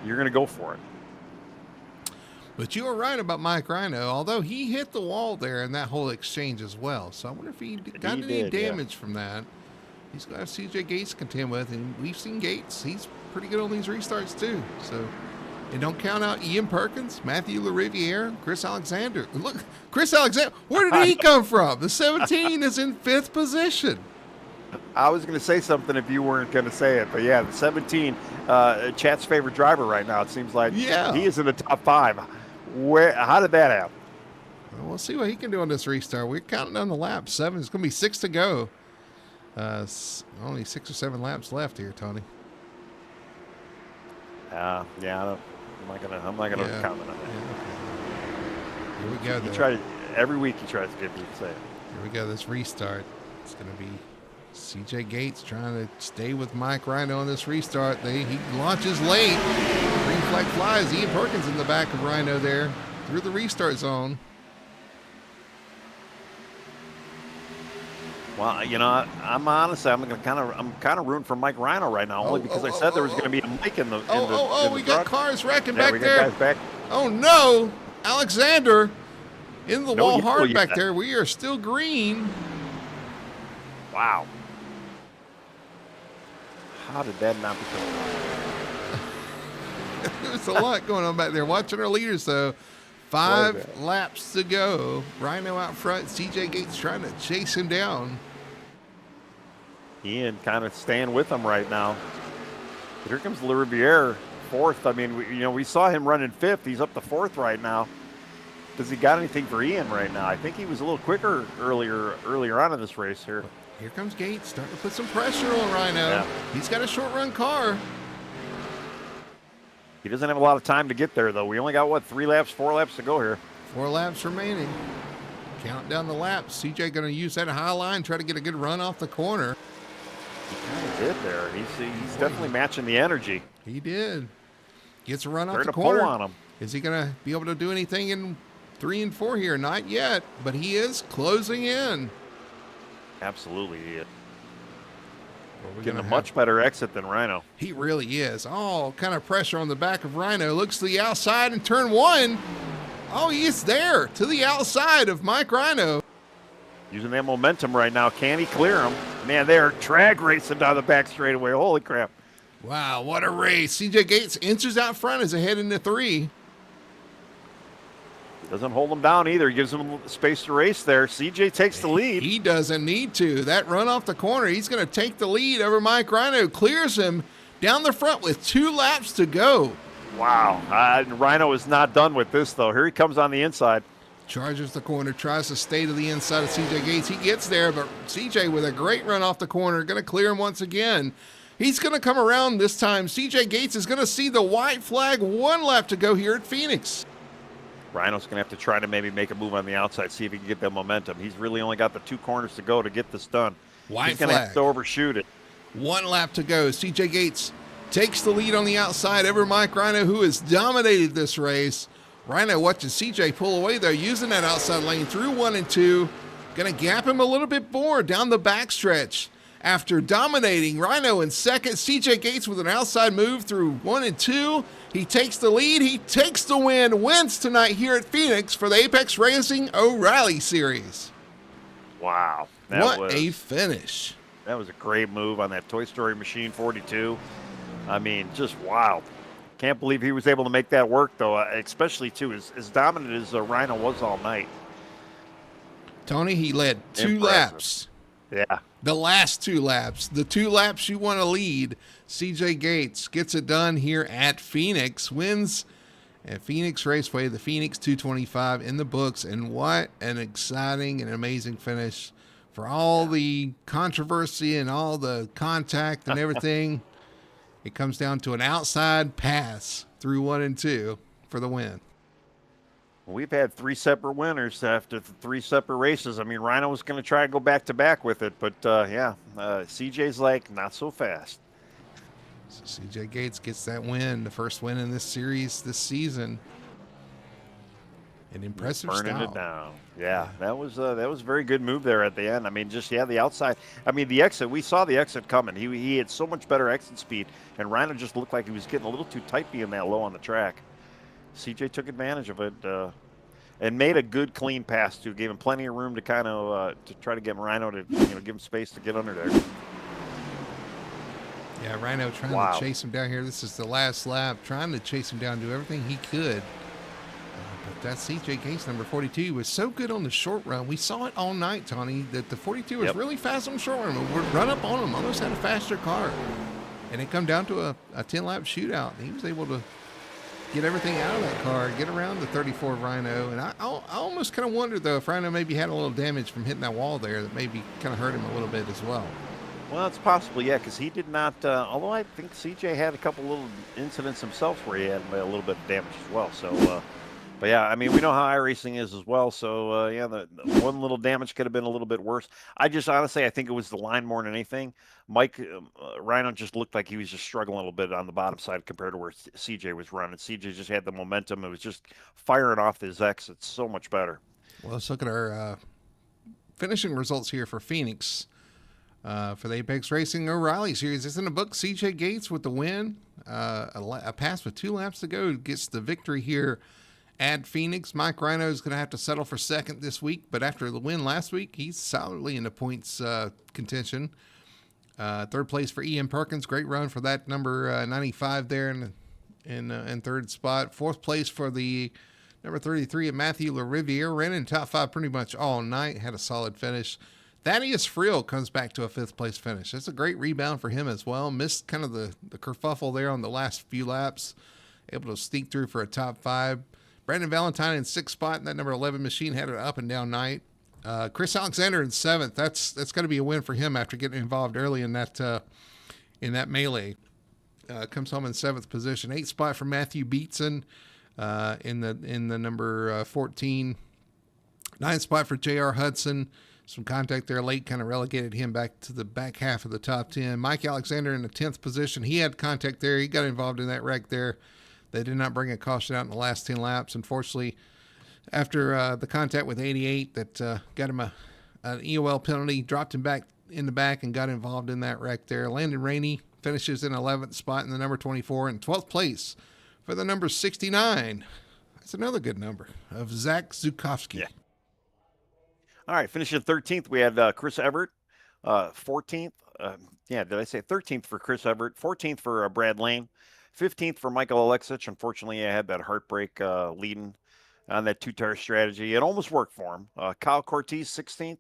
you're going to go for it. But you were right about Mike Rhino, although he hit the wall there in that whole exchange as well. So I wonder if he got any did, yeah. damage from that. he's going to have C.J. Gates to contend with, and we've seen Gates. He's pretty good on these restarts too. So, and don't count out Ian Perkins, Matthew LaRiviere, Chris Alexander. Look, Chris Alexander, where did he come from? The 17 is in 5th position. I was going to say something if you weren't going to say it, but yeah, the 17, Chat's favorite driver right now. It seems like he is in the top 5. How did that happen? Well, we'll see what he can do on this restart. We're counting down the laps. 7. It's going to be 6 to go. Only 6 or 7 laps left here, Tony. Yeah, I'm not gonna comment on that. Yeah, okay. Here we go. Every week he tries to get me to say it. Here we go. This restart. It's going to be C.J. Gates trying to stay with Mike Rhino on this restart. He launches late. Green flag flies. Ian Perkins in the back of Rhino there through the restart zone. Well, I'm kind of rooting for Mike Rhino right now, only because I said there was going to be a Mike in the. We got cars wrecking back we there. got guys back. Oh no, Alexander in the wall hard back yet. there. We are still green. Wow. How did that not become? There's a lot going on back there. Watching our leaders though. 5 laps to go. Rhino out front. C.J. Gates trying to chase him down. Ian kind of staying with him right now. But here comes LaRiviere, 4th. I mean, we saw him running 5th. He's up to 4th right now. Does he got anything for Ian right now? I think he was a little quicker earlier on in this race here. Here comes Gates, starting to put some pressure on Rhino. Yeah. He's got a short run car. He doesn't have a lot of time to get there, though. We only got, 4 laps to go here. 4 laps remaining. Count down the laps. CJ going to use that high line, try to get a good run off the corner. He kind of did there. He's definitely matching the energy. He did. Gets a run off They're the to corner. pull on him. Is he going to be able to do anything in 3 and 4 here? Not yet, but he is closing in. Absolutely, he is. Getting a much better exit than Rhino. He really is. All kind of pressure on the back of Rhino. Looks to the outside in turn 1. Oh, he's there to the outside of Mike Rhino. Using that momentum right now. Can he clear him? Man, they're drag racing down the back straightaway. Holy crap. Wow, what a race. CJ Gates inches out front as they head into 3. Doesn't hold him down either. He gives him space to race there. CJ takes the lead. He doesn't need to. That run off the corner, he's going to take the lead over Mike Rhino. Clears him down the front with 2 laps to go. Wow. Rhino is not done with this, though. Here he comes on the inside. Charges the corner, tries to stay to the inside of CJ Gates. He gets there, but CJ with a great run off the corner, going to clear him once again. He's going to come around this time. CJ Gates is going to see the white flag. 1 lap to go here at Phoenix. Rhino's going to have to try to maybe make a move on the outside, see if he can get that momentum. He's really only got the 2 corners to go to get this done. He's going to have to overshoot it. 1 lap to go. CJ Gates takes the lead on the outside over Mike Rhino, who has dominated this race. Rhino watching CJ pull away, though, using that outside lane through 1 and 2. Going to gap him a little bit more down the backstretch. After dominating Rhino in second, CJ Gates with an outside move through 1 and 2. He takes the lead. He takes the win. Wins tonight here at Phoenix for the Apex Racing O'Reilly Series. Wow. What a finish. That was a great move on that Toy Story Machine 42. I mean, just wild. Can't believe he was able to make that work, though, especially, too, as dominant as Rhino was all night. Tony, he led 2 laps. Yeah. The last 2 laps, the 2 laps you want to lead. CJ Gates gets it done here at Phoenix, wins at Phoenix Raceway, the Phoenix 225 in the books. And what an exciting and amazing finish for all the controversy and all the contact and everything. It comes down to an outside pass through 1 and 2 for the win. We've had 3 separate winners after the 3 separate races. I mean, Rhino was going to try and go back-to-back with it, but, CJ's like, not so fast. So CJ Gates gets that win, the first win in this series this season. An impressive Burning style. it down. Yeah, that was a very good move there at the end. I mean, the outside. I mean, the exit, we saw the exit coming. He had so much better exit speed, and Rhino just looked like he was getting a little too tight being that low on the track. CJ took advantage of it and made a good, clean pass, too. Gave him plenty of room to kind of to try to get Rhino to give him space to get under there. Yeah, Rhino trying to chase him down here. This is the last lap, trying to chase him down, do everything he could. But that CJ Gates, number 42, was so good on the short run. We saw it all night, Tony, that the 42 was really fast on the short run. We'd run up on him, almost had a faster car. And it come down to a 10-lap shootout. He was able to get everything out of that car, get around the 34 Rhino. And I almost kind of wondered, though, if Rhino maybe had a little damage from hitting that wall there that maybe kind of hurt him a little bit as well. Well, it's possible, yeah, because he did not, although I think CJ had a couple little incidents himself where he had a little bit of damage as well. So, but yeah, I mean, we know how iRacing is as well. So, yeah, the one little damage could have been a little bit worse. I just honestly, I think it was the line more than anything. Mike Rhino just looked like he was just struggling a little bit on the bottom side compared to where CJ was running. CJ just had the momentum. It was just firing off his exits so much better. Well, let's look at our finishing results here for Phoenix. For the Apex Racing O'Reilly Series, it's in the book. CJ Gates with the win. A pass with 2 laps to go gets the victory here at Phoenix. Mike Rhino is going to have to settle for second this week, but after the win last week, he's solidly in the points contention. Third place for Ian Perkins. Great run for that number 95 there in third spot. Fourth place for the number 33 of Matthew LaRiviere. Ran in top 5 pretty much all night. Had a solid finish. Thaddeus Friel comes back to a 5th place finish. That's a great rebound for him as well. Missed kind of the kerfuffle there on the last few laps. Able to sneak through for a top 5. Brandon Valentine in 6th spot. And that number 11 machine had an up and down night. Chris Alexander in 7th. That's got to be a win for him after getting involved early in that melee. Comes home in 7th position. 8th spot for Matthew Beatson in the number 14. 9th spot for J.R. Hudson. Some contact there late kind of relegated him back to the back half of the top 10. Mike Alexander in the 10th position. He had contact there. He got involved in that wreck there. They did not bring a caution out in the last 10 laps. Unfortunately, after the contact with 88 that got him an EOL penalty, dropped him back in the back and got involved in that wreck there. Landon Rainey finishes in 11th spot in the number 24 and 12th place for the number 69. That's another good number of Zach Zukowski. Yeah. All right, finishing 13th, we had Chris Everett. 14th, did I say 13th for Chris Everett? 14th for Brad Lane. 15th for Michael Alexic. Unfortunately, I had that heartbreak leading on that 2-tire strategy. It almost worked for him. Kyle Cortez, 16th.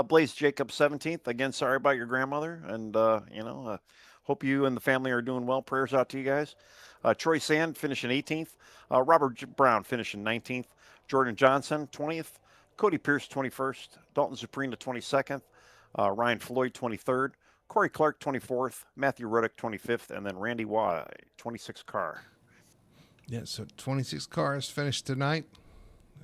Blaze Jacobs, 17th. Again, sorry about your grandmother. And, hope you and the family are doing well. Prayers out to you guys. Troy Sand finishing 18th. Robert Brown finishing 19th. Jordan Johnson, 20th. Cody Pierce, 21st. Dalton Zuprina, 22nd. Ryan Floyd, 23rd. Corey Clark, 24th. Matthew Ruddick, 25th. And then Randy Waugh, 26th car. Yeah, so 26 cars finished tonight.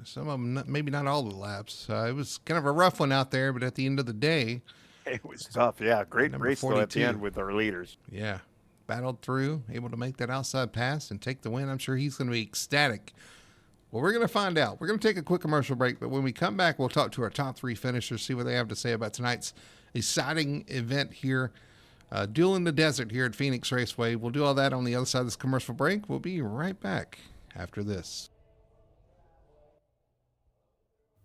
Some of them, maybe not all the laps. It was kind of a rough one out there, but at the end of the day, it was tough. Yeah, great race though at the end with our leaders. Yeah, battled through, able to make that outside pass and take the win. I'm sure he's going to be ecstatic. Well, we're going to find out. We're going to take a quick commercial break, but when we come back, we'll talk to our top 3 finishers, see what they have to say about tonight's exciting event here, Duel in the Desert here at Phoenix Raceway. We'll do all that on the other side of this commercial break. We'll be right back after this.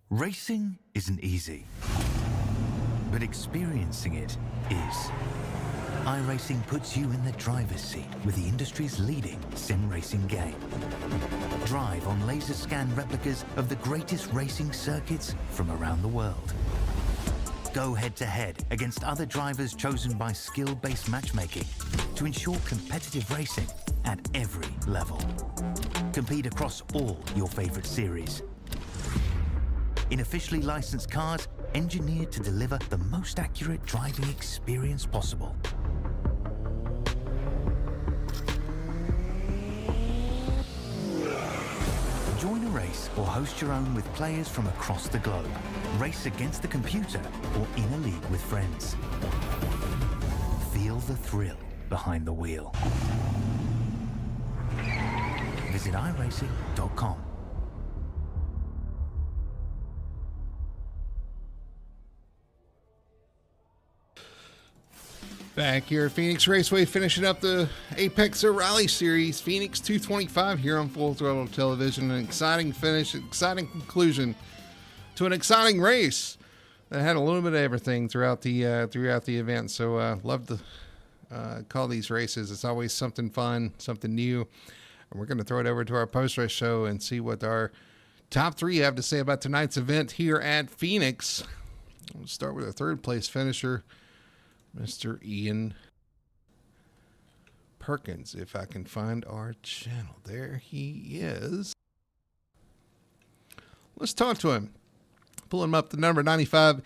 Racing isn't easy, but experiencing it is. iRacing puts you in the driver's seat with the industry's leading sim racing game. Drive on laser scan replicas of the greatest racing circuits from around the world. Go head-to-head against other drivers chosen by skill-based matchmaking to ensure competitive racing at every level. Compete across all your favorite series. In officially licensed cars, engineered to deliver the most accurate driving experience possible. Join a race or host your own with players from across the globe. Race against the computer or in a league with friends. Feel the thrill behind the wheel. Visit iRacing.com. Back here at Phoenix Raceway, finishing up the Apex O'Reilly Series, Phoenix 225 here on Full Throttle Television. An exciting finish, exciting conclusion to an exciting race that had a little bit of everything throughout the event. So love call these races. It's always something fun, something new. And we're going to throw it over to our post-race show and see what our top three have to say about tonight's event here at Phoenix. We'll start with our third place finisher, Mr. Ian Perkins. If I can find our channel. There he is. Let's talk to him. Pull him up to number 95.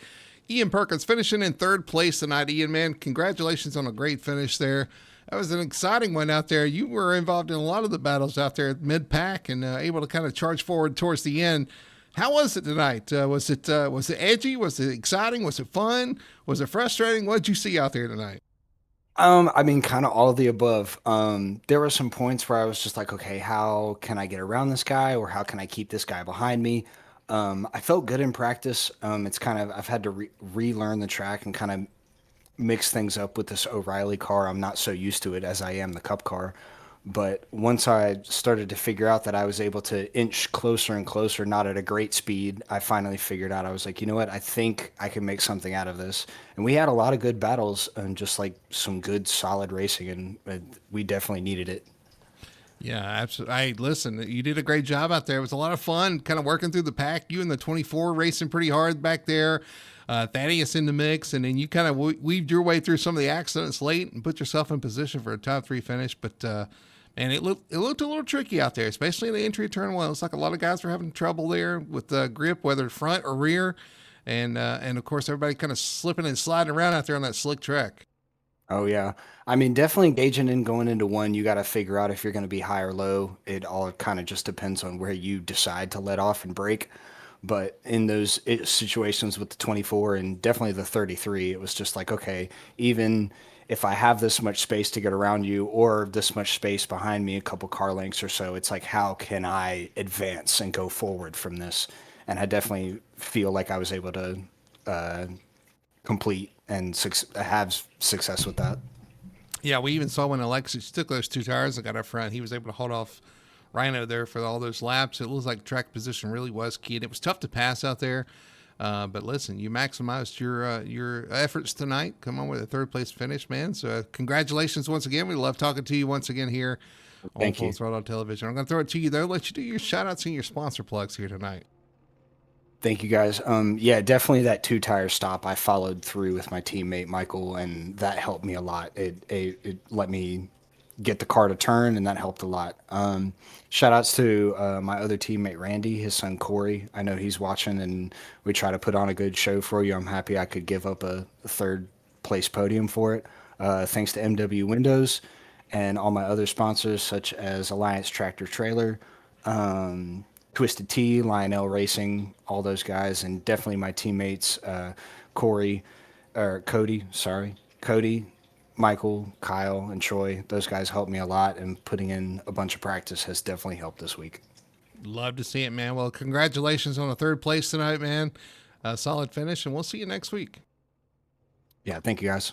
Ian Perkins finishing in third place tonight. Ian, man, congratulations on a great finish there. That was an exciting one out there. You were involved in a lot of the battles out there at mid-pack and able to kind of charge forward towards the end. How was it tonight? Was it edgy? Was it exciting? Was it fun? Was it frustrating? What did you see out there tonight? I mean, kind of all of the above. There were some points where I was just like, okay, how can I get around this guy, or how can I keep this guy behind me? I felt good in practice. It's kind of, I've had to relearn the track and kind of mix things up with this O'Reilly car. I'm not so used to it as I am the Cup car. But once I started to figure out that I was able to inch closer and closer, not at a great speed, I finally figured out, I was like, you know what, I think I can make something out of this. And we had a lot of good battles and just like some good solid racing, and we definitely needed it. Yeah, absolutely. Listen, you did a great job out there. It was a lot of fun kind of working through the pack. You and the 24 racing pretty hard back there. Thaddeus in the mix, and then you kind of weaved your way through some of the accidents late and put yourself in position for a top three finish. But man, it looked a little tricky out there, especially in the entry turn one. It looks like a lot of guys were having trouble there with the grip, whether front or rear, and of course everybody kind of slipping and sliding around out there on that slick track. Oh yeah. I mean, definitely engaging in going into one, you got to figure out if you're going to be high or low. It all kind of just depends on where you decide to let off and brake. But in those situations with the 24 and definitely the 33, it was just like, okay, even if I have this much space to get around you or this much space behind me, a couple car lengths or so, it's like, how can I advance and go forward from this? And I definitely feel like I was able to complete and have success with that. Yeah, we even saw when Alexis took those two tires that got up front, he was able to hold off Rhino there for all those laps. It looks like track position really was key, and it was tough to pass out there. But listen, you maximized your efforts tonight. Come on with a third place finish, man. So congratulations once again. We love talking to you once again here on Full Throttle Television. I'm going to throw it to you though. Let you do your shout outs and your sponsor plugs here tonight. Thank you guys. Yeah, definitely that 2-tire stop. I followed through with my teammate Michael, and that helped me a lot. It let me get the car to turn, and that helped a lot. Shout outs to my other teammate Randy, his son Corey. I know he's watching, and we try to put on a good show for you. I'm happy I could give up a third place podium for it. Thanks to MW Windows and all my other sponsors, such as Alliance Tractor Trailer, Twisted Tea, Lionel Racing, all those guys, and definitely my teammates, Cody, Michael, Kyle, and Troy. Those guys helped me a lot, and putting in a bunch of practice has definitely helped this week. Love to see it, man. Well, congratulations on a third place tonight, man. Solid finish, and we'll see you next week. Yeah, thank you, guys.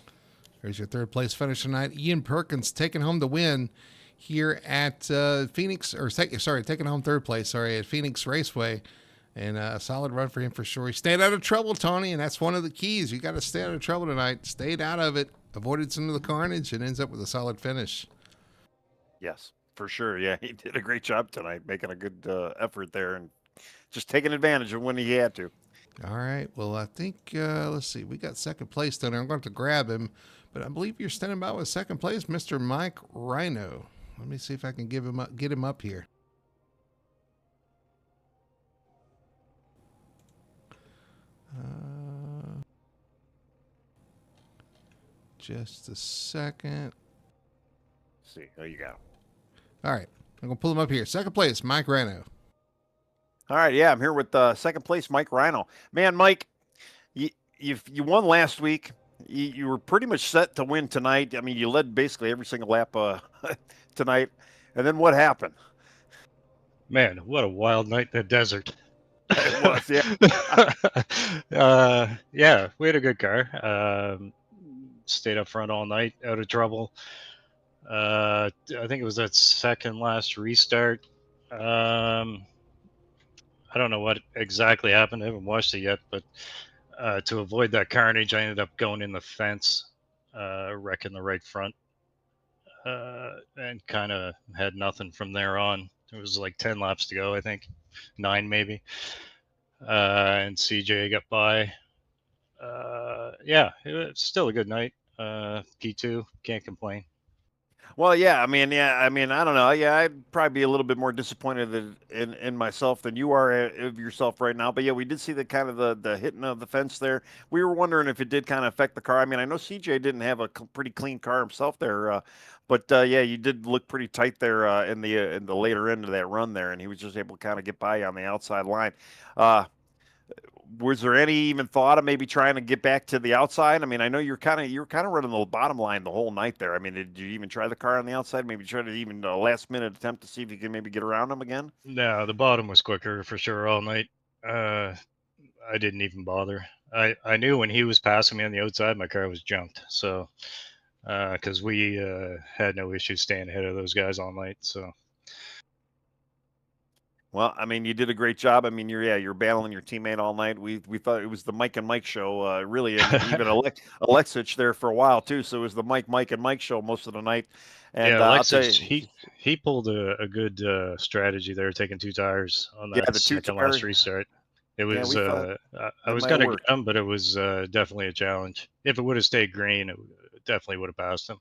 Here's your third place finish tonight. Ian Perkins taking home the win here at Phoenix, taking home third place, at Phoenix Raceway. And a solid run for him for sure. He stayed out of trouble, Tony, and that's one of the keys. You got to stay out of trouble tonight. Stayed out of it, avoided some of the carnage, and ends up with a solid finish. Yes, for sure. Yeah, he did a great job tonight, making a good effort there and just taking advantage of when he had to. All right. Well, I think, let's see. We got second place down there. I'm going to grab him, but I believe you're standing by with second place, Mr. Mike Rhino. Let me see if I can get him up here. Just a second. Let's see, there you go. All right, I'm gonna pull him up here. Second place, Mike Rhino. All right, yeah, I'm here with second place, Mike Rhino. Man, Mike, you won last week. You were pretty much set to win tonight. I mean, you led basically every single lap tonight. And then what happened? Man, what a wild night in the desert. It was, yeah. Yeah, we had a good car. Stayed up front all night, out of trouble. I think it was that second last restart. I don't know what exactly happened. I haven't watched it yet, but to avoid that carnage, I ended up going in the fence. wrecking the right front, and kind of had nothing from there on. There was like 10 laps to go, I think, 9 maybe. And CJ got by. Yeah, it was still a good night. P2, can't complain. Well, yeah, I mean, I don't know. Yeah, I'd probably be a little bit more disappointed in myself than you are of yourself right now. But yeah, we did see the kind of the hitting of the fence there. We were wondering if it did kind of affect the car. I mean, I know CJ didn't have a pretty clean car himself there, but yeah, you did look pretty tight there in the later end of that run there, and he was just able to kind of get by on the outside line. Was there any even thought of maybe trying to get back to the outside? I mean, I know you're kind of running the bottom line the whole night there. I mean, did you even try the car on the outside? Maybe try to even last minute attempt to see if you can maybe get around them again? No, the bottom was quicker for sure all night. I didn't even bother. I knew when he was passing me on the outside, my car was junked. So, because we had no issues staying ahead of those guys all night. So, Well, I mean, you did a great job. I mean, you're battling your teammate all night. We thought it was the Mike and Mike show, really, and even Alexich there for a while too. So it was the Mike and Mike show most of the night. And yeah, I'll tell Alexis, you, he pulled a good strategy there, taking 2 tires on yeah, that the two second tires. last restart. It Yeah, was we thought I it was might gonna work. get him, but it was definitely a challenge. If it would have stayed green, it definitely would have passed him.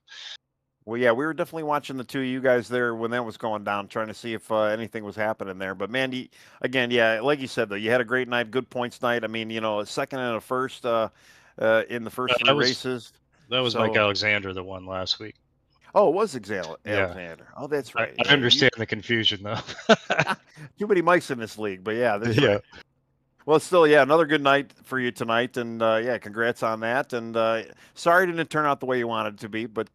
Well, yeah, we were definitely watching the two of you guys there when that was going down, trying to see if anything was happening there. But man, again, yeah, like you said though, you had a great night, good points night. I mean, a second and a first in the first three That was races. Mike So, Alexander that won last week. oh, it was Yeah, Alexander. Oh, that's I, right. I Yeah, understand the confusion though. too many mics in this league, but yeah, that's Yeah. right. Well, still, yeah, another good night for you tonight, and yeah, congrats on that. And sorry it didn't turn out the way you wanted it to be, but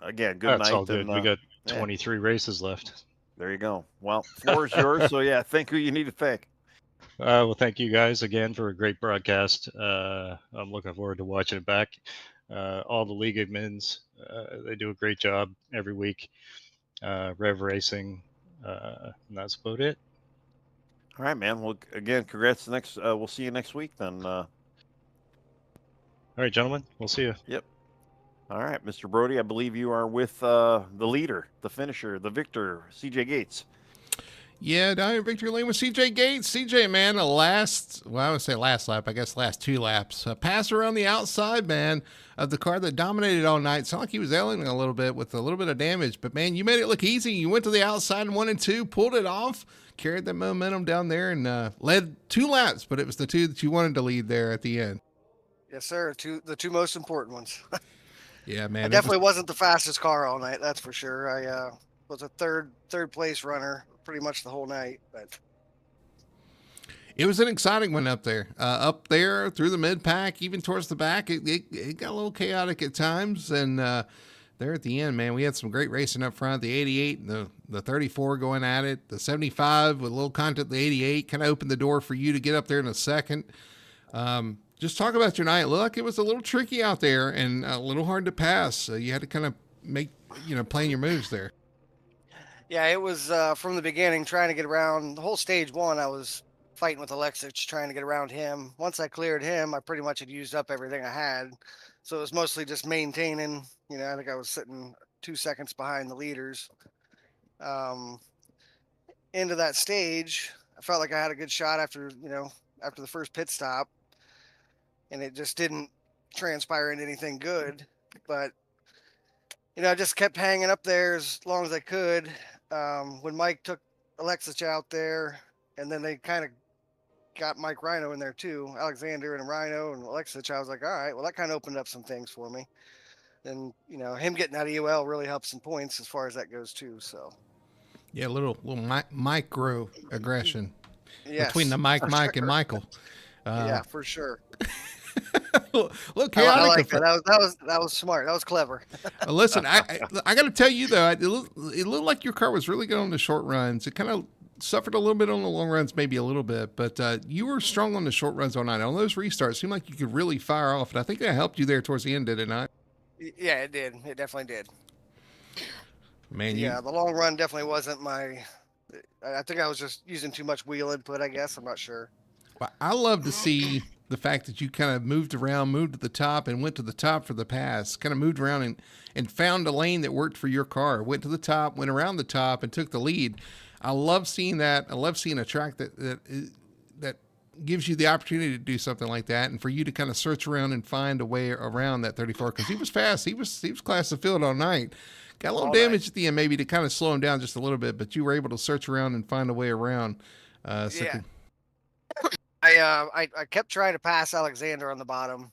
again, good That's all night, good. and We got yeah, 23 races left. there you go. Well, floor is yours. So yeah, thank who you need to thank. Well, thank you guys again for a great broadcast. I'm looking forward to watching it back. All the league admins, they do a great job every week. Rev Racing, and that's about it. All right, man. Well, again, congrats. We'll see you next week then. All right, gentlemen, we'll see you. Yep. All right, Mr. Brody. I believe you are with the leader, the finisher, the victor, CJ Gates. Yeah, down here, Victory Lane with CJ Gates. CJ, man, I would say last lap, I guess last 2 laps. Pass around the outside, man, of the car that dominated all night. Sounded like he was ailing a little bit with a little bit of damage, but man, you made it look easy. You went to the outside in 1 and 2, pulled it off, carried that momentum down there, and led 2 laps, but it was the 2 that you wanted to lead there at the end. Yes, sir. The two most important ones. Yeah, I man. definitely wasn't the fastest car all night. That's for sure. I was a third place runner pretty much the whole night. But It was an exciting one up there. Up there through the mid pack, even towards the back, it got a little chaotic at times. And there at the end, man, we had some great racing up front. The 88 and the 34 going at it. The 75 with a little content, the 88 kind of opened the door for you to get up there in a second. Just talk about your night. It looked like it was a little tricky out there and a little hard to pass. You had to kind of make, playing your moves there. yeah, it was from the beginning trying to get around the whole stage 1. I was fighting with Alexich, trying to get around him. Once I cleared him, I pretty much had used up everything I had. So it was mostly just maintaining. I think I was sitting 2 seconds behind the leaders. Into that stage, I felt like I had a good shot after the first pit stop, and it just didn't transpire into anything good. But I just kept hanging up there as long as I could. When Mike took Alexich out there, and then they kind of got Mike Rhino in there too, Alexander and Rhino and Alexich, I was like, all right, well, that kind of opened up some things for me. And him getting out of UL really helped some points as far as that goes too. So Yeah, a little micro aggression between the Yes, Mike and Michael. yeah, for sure. Look, I chaotic. like that. That was smart. That was clever. Listen, I got to tell you though, it looked like your car was really good on the short runs. It kind of suffered a little bit on the long runs, maybe a little bit, but you were strong on the short runs all night. On those restarts, it seemed like you could really fire off, and I think that helped you there towards the end, did it not? Yeah, it did. It definitely did. Man, Yeah, the long run definitely wasn't my. I think I was just using too much wheel input. I guess I'm not sure. I love to see the fact that you kind of moved around, moved to the top, and went to the top for the pass. Kind of moved around and found a lane that worked for your car. Went to the top, went around the top, and took the lead. I love seeing that. I love seeing a track that gives you the opportunity to do something like that, and for you to kind of search around and find a way around that 34, because he was fast. He was class of field all night. Got a little damage at the end, maybe to kind of slow him down just a little bit, but you were able to search around and find a way around. Yeah. I kept trying to pass Alexander on the bottom,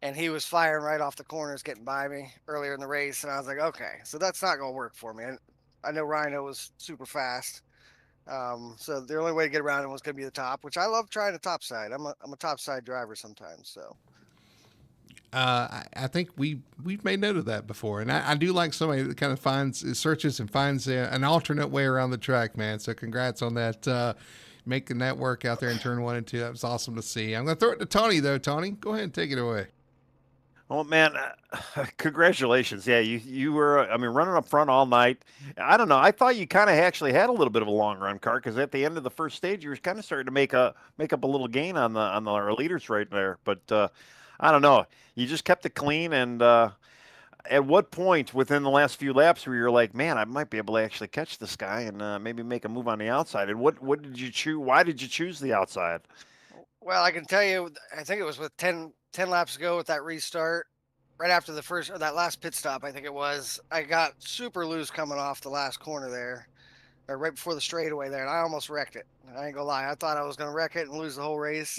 and he was firing right off the corners, getting by me earlier in the race, and I was like, okay, so that's not going to work for me. And I know Rhino was super fast, so the only way to get around him was going to be the top, which I love trying the top side. I'm a top side driver sometimes, so. I think we've made note of that before, and I do like somebody that kind of searches and finds an alternate way around the track, man. So congrats on that, making that work out there in turn 1 and 2. That was awesome to see. I'm going to throw it to Tony though. Tony, go ahead and take it away. Oh man, congratulations! Yeah, you were, I mean, running up front all night. I don't know. I thought you kind of actually had a little bit of a long run car, because at the end of the first stage, you were kind of starting to make up a little gain on our leaders right there. But I don't know. You just kept it clean, and at what point within the last few laps where you're like, man, I might be able to actually catch this guy and maybe make a move on the outside? And what did you choose? Why did you choose the outside? Well, I can tell you, I think it was with 10 laps ago with that restart, right after that last pit stop, I think it was, I got super loose coming off the last corner there, or right before the straightaway there, and I almost wrecked it. I ain't gonna lie. I thought I was gonna wreck it and lose the whole race,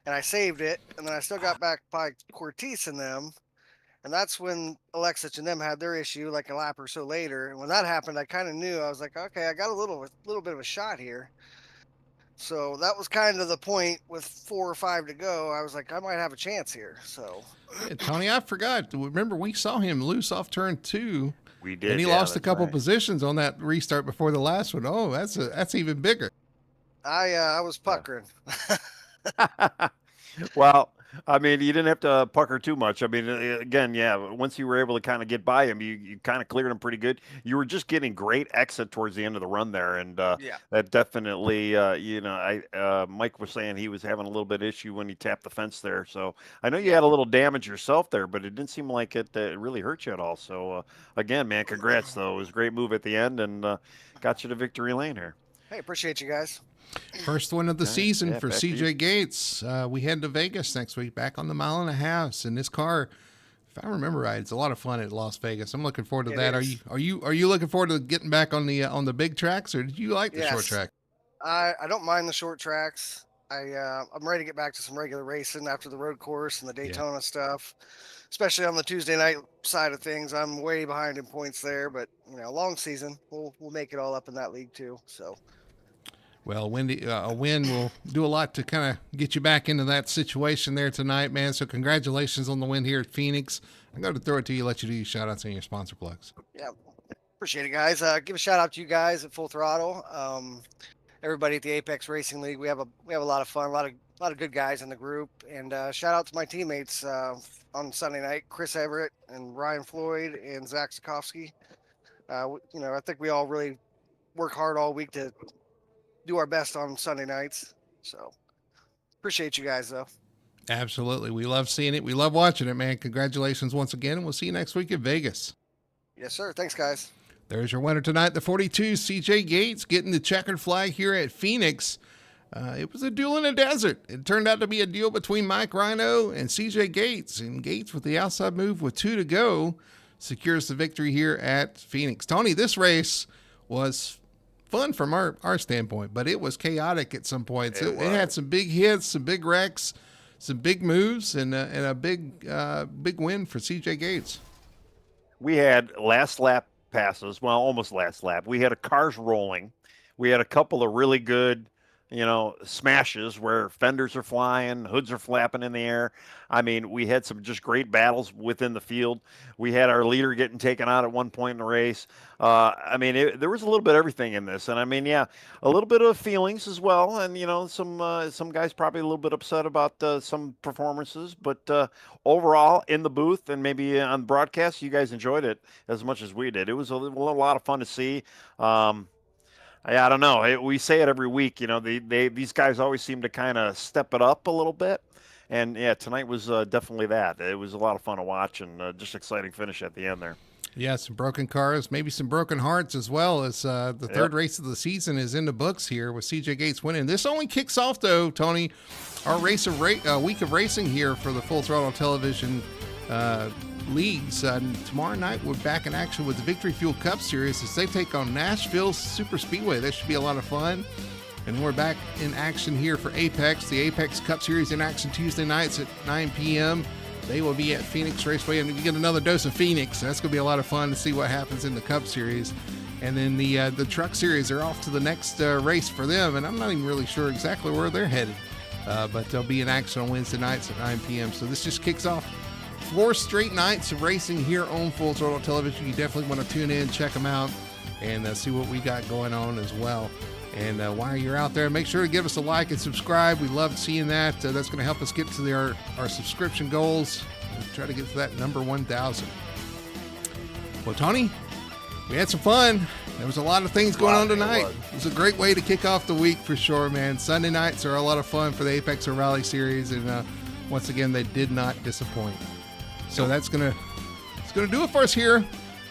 and I saved it, and then I still got back by Cortese and them, and that's when Alexich and them had their issue like a lap or so later. And when that happened, I kind of knew. I was like, okay, I got a little bit of a shot here. So that was kind of the point with 4 or 5 to go. I was like, I might have a chance here. So, Yeah, Tony, I forgot. Remember, we saw him loose off turn 2. We did, and he lost a couple positions on that restart before the last one. Oh, that's even bigger. I was puckering. Well, I mean, you didn't have to pucker too much. I mean, again, yeah, once you were able to kind of get by him, you kind of cleared him pretty good. You were just getting great exit towards the end of the run there, and Yeah. that definitely, Mike was saying he was having a little bit of issue when he tapped the fence there. So I know you had a little damage yourself there, but it didn't seem like it really hurt you at all. So again, man, congrats though. It was a great move at the end, and got you to victory lane here. Hey, appreciate you guys. First one of the season yeah, for back to you. CJ Gates. We head to Vegas next week, back on the 1.5 miles. And this car, if I remember right, it's a lot of fun at Las Vegas. I'm looking forward to It that. is. Are you looking forward to getting back on the big tracks, or did you like the short Yes. track? I don't mind the short tracks. I'm ready to get back to some regular racing after the road course and the Daytona stuff, especially on the Tuesday night side of things. I'm way behind in points there, but long season, we'll make it all up in that league too. So. Well, Wendy, a win will do a lot to kind of get you back into that situation there tonight, man. So congratulations on the win here at Phoenix. I'm going to throw it to you, let you do your shout outs and your sponsor plugs. Yeah, appreciate it, guys. Give a shout out to you guys at Full Throttle. Everybody at the Apex Racing League. We have a lot of fun, a lot of good guys in the group. And shout out to my teammates on Sunday night, Chris Everett and Ryan Floyd and Zach Sikowski. I think we all really work hard all week to do our best on Sunday nights. So appreciate you guys though. Absolutely. We love seeing it. We love watching it, man. Congratulations once again. And we'll see you next week in Vegas. Yes, sir. Thanks, guys. There's your winner tonight, the 42, CJ Gates, getting the checkered flag here at Phoenix. It was a duel in the desert. It turned out to be a deal between Mike Rhino and CJ Gates. And Gates, with the outside move with 2 to go, secures the victory here at Phoenix. Tony, this race was fun from our standpoint, but it was chaotic at some points. It had some big hits, some big wrecks, some big moves, and a big win for CJ Gates. We had last lap passes, well, almost last lap. We had cars rolling. We had a couple of really good, smashes where fenders are flying, hoods are flapping in the air. I mean, we had some just great battles within the field. We had our leader getting taken out at one point in the race. There was a little bit of everything in this. And a little bit of feelings as well. And, some guys probably a little bit upset about some performances. But overall, in the booth and maybe on broadcast, you guys enjoyed it as much as we did. It was a lot of fun to see. I don't know. We say it every week. These guys always seem to kind of step it up a little bit. And yeah, tonight was definitely that. It was a lot of fun to watch and just exciting finish at the end there. Yeah, some broken cars, maybe some broken hearts as well, as the third race of the season is in the books here with CJ Gates winning. This only kicks off, though, Tony, our week of racing here for the Full Throttle Television leagues. Tomorrow night, we're back in action with the Victory Fuel Cup Series as they take on Nashville Super Speedway. That should be a lot of fun. And we're back in action here for Apex, the Apex Cup Series in action Tuesday nights at 9 p.m. They will be at Phoenix Raceway, and you get another dose of Phoenix. That's going to be a lot of fun to see what happens in the Cup Series. And then the Truck Series are off to the next race for them, and I'm not even really sure exactly where they're headed. But they'll be in action on Wednesday nights at 9 p.m. So this just kicks off 4 straight nights of racing here on Full Throttle Television. You definitely want to tune in, check them out, and see what we got going on as well. And while you're out there, make sure to give us a like and subscribe. We love seeing that. That's going to help us get to our subscription goals and try to get to that number 1,000. Well, Tony, we had some fun. There was a lot of things going on tonight. It was a great way to kick off the week for sure, man. Sunday nights are a lot of fun for the Apex Rally Series, and once again, they did not disappoint. So it's gonna do it for us here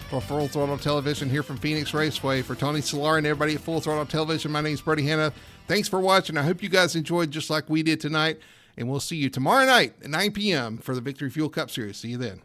for Full Throttle Television here from Phoenix Raceway. For Tony Solar and everybody at Full Throttle Television, my name is Brody Hanna. Thanks for watching. I hope you guys enjoyed just like we did tonight, and we'll see you tomorrow night at 9 p.m. for the Victory Fuel Cup Series. See you then.